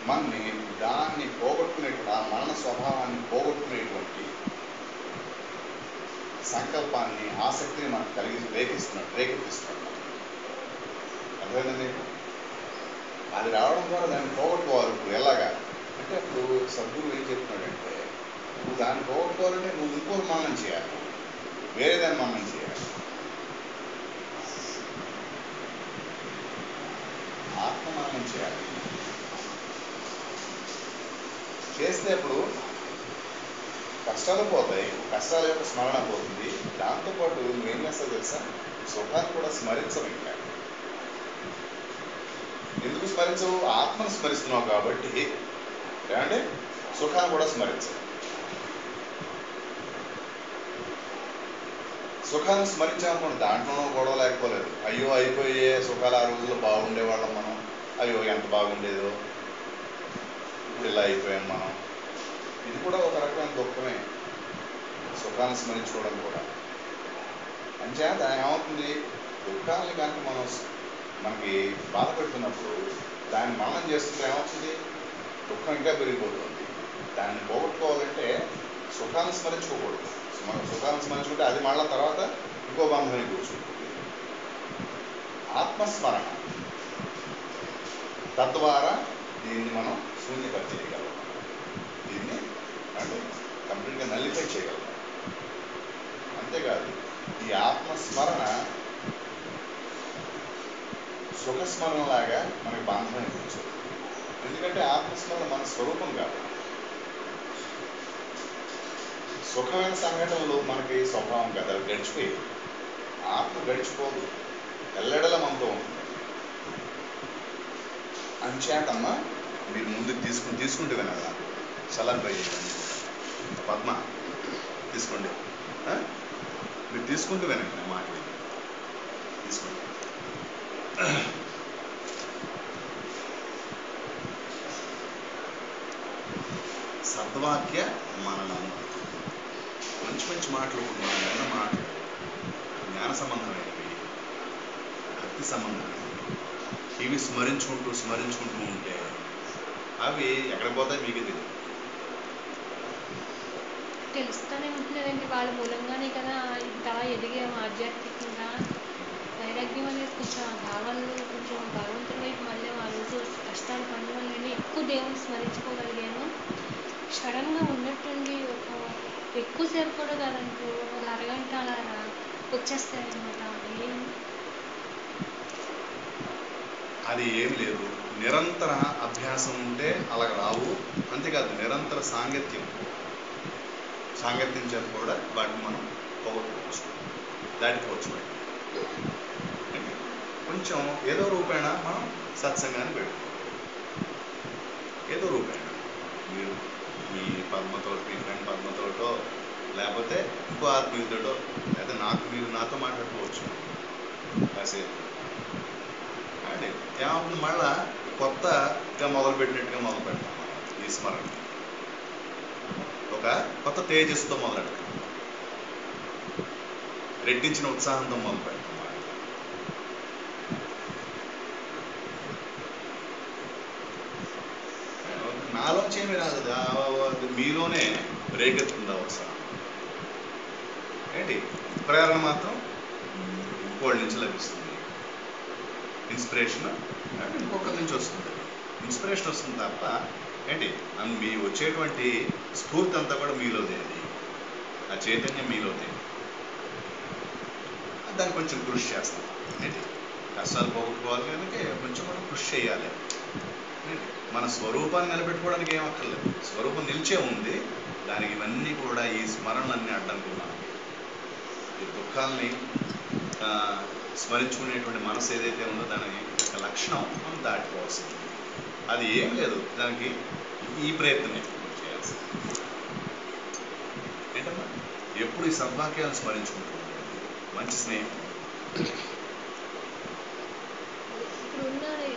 మనని దాన్ని పోగొట్టుకునేటువంటి ఆ మరణ స్వభావాన్ని పోగొట్టుకునేటువంటి సంకల్పాన్ని ఆసక్తిని మనకు రేకెత్తిస్తున్నాడు అర్థమైందండి అది రావడం ద్వారా దాన్ని పోగొట్టుకోవాలి ఇప్పుడు ఎలాగా అంటే అప్పుడు సద్గురు ఏం చెప్తున్నాడంటే నువ్వు దాన్ని పోగొట్టుకోవాలంటే నువ్వు ఇంకోటి మననం చేయాలి వేరే దాన్ని మననం చేయాలి ఆత్మ మననం చేయాలి చేస్తే అప్పుడు కష్టాలు పోతాయి కష్టాల యొక్క స్మరణ పోతుంది దాంతోపాటు నువ్వేం చేస్తావు తెలుసా సుఖాన్ని కూడా స్మరించవు ఇంకా ఎందుకు స్మరించవు ఆత్మను స్మరిస్తున్నావు కాబట్టి ఏమంటే సుఖాన్ని కూడా స్మరించవు సుఖాన్ని స్మరించామనుకోండి దాంట్లోనూ గొడవ లేకపోలేదు అయ్యో అయిపోయే సుఖాలు ఆ రోజుల్లో బాగుండేవాళ్ళం మనం అయ్యో ఎంత బాగుండేదో ఇప్పుడు ఇలా అయిపోయాం మనం ఇది కూడా ఒక రకమైన దుఃఖమే సుఖాన్ని స్మరించుకోవడం కూడా అంచేత ఏమవుతుంది దుఃఖాలని కనుక మనకి బాధ పెడుతున్నప్పుడు దాన్ని మననం చేస్తుంటే ఏమవుతుంది దుఃఖం ఇంకా పెరిగిపోతుంది దాన్ని పోగొట్టుకోవాలంటే సుఖాన్ని స్మరించుకోకూడదు మనం సుఖాన్ని స్మరించుకుంటే అది మళ్ళా తర్వాత ఇంకో బంధమే కూర్చుంటుంది ఆత్మస్మరణ తద్వారా దీన్ని మనం శూన్యపరిచేయగలం దీన్ని అంటే కంప్లీట్గా నల్లిఫై చేయగలం అంతేకాదు ఈ ఆత్మస్మరణ సుఖస్మరణలాగా మనకి బంధమే కూర్చోదు ఎందుకంటే ఆత్మస్మరణ మన స్వరూపం కాదు సుఖమైన సంఘటనలు మనకి స్వభావం కదా అవి గడిచిపోయేది ఆత్మ గడిచిపోదు ఎల్లడల మనతో ఉంటుంది అంచేతమ్మా మీరు ముందుకు తీసుకుంటూ వినాలి నాకు చల్లని పై పద్మ తీసుకోండి మీరు తీసుకుంటూ వినండి నా మాట తీసుకోండి సద్వాక్య మననం మంచి మంచి మాటలు మన మాటలు జ్ఞాన సంబంధమైనవి భక్తి సంబంధమైనవి ఇవి స్మరించుకుంటూ ఉంటే అవి ఎక్కడ పోతాయి మీకే తెలియదు తెలుస్తూనే ఉంటున్నదండి వాళ్ళ మూలంగానే కదా ఇంత ఎదిగాము ఆధ్యాత్మికంగా వైరాగ్యం అనేది కొంచెం ఆ భావాల్లో కొంచెం భగవంతుడి వైపు మళ్ళీ ఆ రోజు కష్టాలు పడడం వల్ల ఎక్కువ దేవుని స్మరించుకోగలిగాను సడన్గా ఉన్నట్టుండి ఒక ఎక్కువసేపు కూడా కాదంటూ ఒక అరగంట అలా వచ్చేస్తాయన్నమాట అది ఏం లేదు నిరంతర అభ్యాసం ఉంటే అలా రావు అంతేకాదు నిరంతర సాంగత్యం చేత కూడా వాటిని మనం పోగొట్టుకోవచ్చు దాటిపోవచ్చు కొంచెం ఏదో రూపేణ మనం సత్సంగాన్ని పెట్టుకోవాలి. ఏదో రూపేణ మీరు మీ పద్మతో, మీ ఫ్రెండ్ పద్మతోటో, లేకపోతే ఇంకో ఆత్మీయులతోటో, లేకపోతే మీరు నాతో మాట్లాడుకోవచ్చు కాసేపు. అంటే ఏమవుతుంది, మళ్ళా కొత్తగా మొదలుపెట్టినట్టుగా మొదలు పెడతాం ఈ స్మరణ. ఒక కొత్త తేజస్సుతో మొదలు పెడతాం, రెట్టించిన ఉత్సాహంతో మొదలు పెడతాం. నాలోంచి ఏమీ రాదు, మీలోనే రేకెత్తుందా ఉత్సాహం. ఏంటి ప్రేరణ మాత్రం ఇంకోళ్ళ నుంచి లభిస్తుంది, ఇన్స్పిరేషన్ అంటే ఇంకొకరి నుంచి వస్తుంది. ఇన్స్పిరేషన్ వస్తుంది తప్ప ఏంటి మీ వచ్చేటువంటి స్ఫూర్తి అంతా కూడా మీలోదే. అది ఆ చైతన్యం మీలోదే. దాన్ని కొంచెం కృషి చేస్తాం. ఏంటి కష్టాలు పోగొట్టుకోవాలి కనుక కొంచెం మనం కృషి చేయాలి. మన స్వరూపాన్ని నిలబెట్టుకోవడానికి ఏం అక్కర్లేదు, స్వరూపం నిలిచే ఉంది. దానికి ఇవన్నీ కూడా ఈ స్మరణలన్నీ అడ్డంకున్నాం. ఈ దుఃఖాలని స్మరించుకునేటువంటి మనసు ఏదైతే ఉందో దాని యొక్క లక్షణం మనం దాటిపోవాల్సింది. అది ఏం లేదు, దానికి ఈ ప్రయత్నమే చేయాల్సింది. ఏంటమ్మా, ఎప్పుడు ఈ సద్వాక్యాలను స్మరించుకుంటూ మంచి స్నేహం. ఇప్పుడున్నది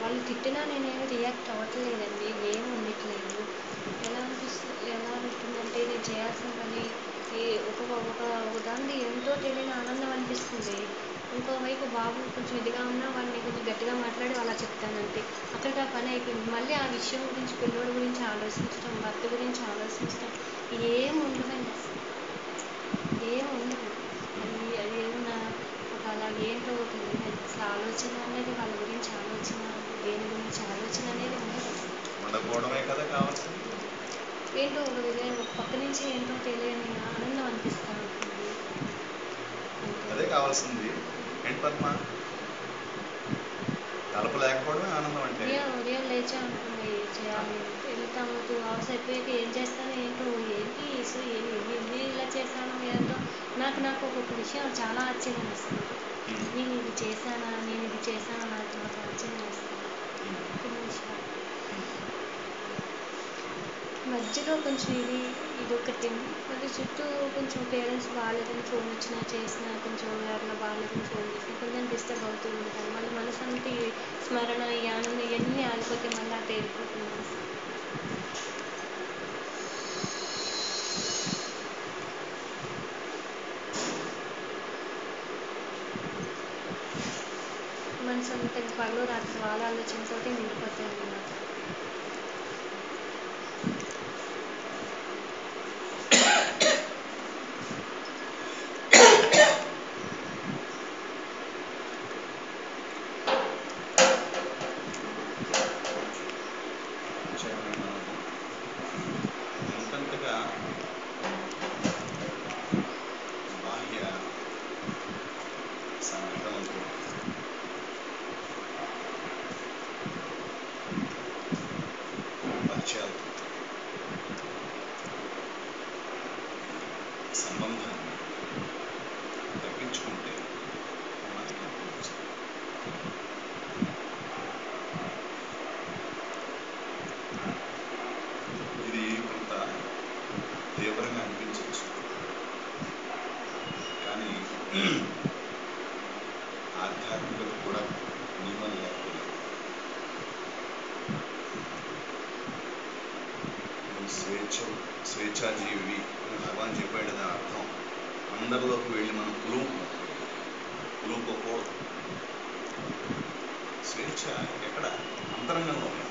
వాళ్ళు తిట్టినా నేనేమి రియాక్ట్ అవ్వట్లేదండి, ఏం ఉండట్లేదు. ఎలా ఉంటుందంటే నేను చేయాల్సిన పని ఒక దాన్ని ఎంతో తెలియని ఆనందం అనిపిస్తుంది. ఇంకోవైపు బాబు కొంచెం ఇదిగా ఉన్నా వాడిని కొంచెం గట్టిగా మాట్లాడి అలా చెప్తానంటే అక్కడికి ఆ పని అయిపోయింది. మళ్ళీ ఆ విషయం గురించి, పిల్లోడి గురించి ఆలోచించడం, భర్త గురించి ఆలోచించడం ఏం ఉండదండి. అసలు ఏం ఉండదు. అది ఏమన్నా ఒక అలా ఏంటో తెలియదండి. అసలు ఆలోచన అనేది వాళ్ళ గురించి ఆలోచన, దేని గురించి ఆలోచన అనేది ఉండదు. ఉండకపోవడమే కదా కావాల్సింది. ఏంటో ఒక పక్క నుంచి ఏంటో తెలియని ఆనందం అనిపిస్తూ ఉంటుంది. అదే కావాల్సింది. ఏంటి పద్మ, తలుపు లేకపోవడమే ఆనందం అంటే. ఉదయం లేచా అనుకోండి, చేయాలి వెళ్తాము 2 hours అయిపోయాక ఏం చేస్తానో ఏంటో, ఏంటి అసలు ఎన్ని ఇలా చేశానో ఏంటో నాకు ఒక్కొక్క విషయం చాలా ఆశ్చర్యం వేస్తుంది. నేను ఇది చేశానా నాకు ఆశ్చర్యం వేస్తుంది కొన్ని విషయాలు. మధ్యలో కొంచెం ఇదొకటి మళ్ళీ చుట్టూ కొంచెం పేరెంట్స్ బాగాలేదని ఫోన్ వచ్చినా చేసినా, కొంచెం ఎవరైనా బాగాలేదని ఫోన్ చేసినా కొంచెం డిస్టర్బ్ అవుతూ ఉంటాను. మళ్ళీ మనసంతా ఈ స్మరణ, ఈ ఆనందం ఇవన్నీ ఆగిపోతే మళ్ళీ అటు వెళ్ళిపోతుంది మనసు. మనసంతా పగలు రాత్రి వాళ్ళ ఆలోచనతో నిండిపోతాయి అన్నమాట. ఎంతగా బాహ్య సంఘటనలతో పరిచయాలతో సంబంధాన్ని తగ్గించుకుంటే మనకి అప్పుడు మంచిది. ఇది కొంత తీవ్రంగా అనిపించవచ్చు, కానీ ఆధ్యాత్మికత కూడా నియమం లేకపోలేదు. నువ్వు స్వేచ్ఛాజీవి అని భగవాన్ చెప్పాడు. దాని అర్థం అందరిలోకి వెళ్ళి మనం కులుకోకూడదు. స్వేచ్ఛ ఎక్కడ? అంతరంగంలోనే.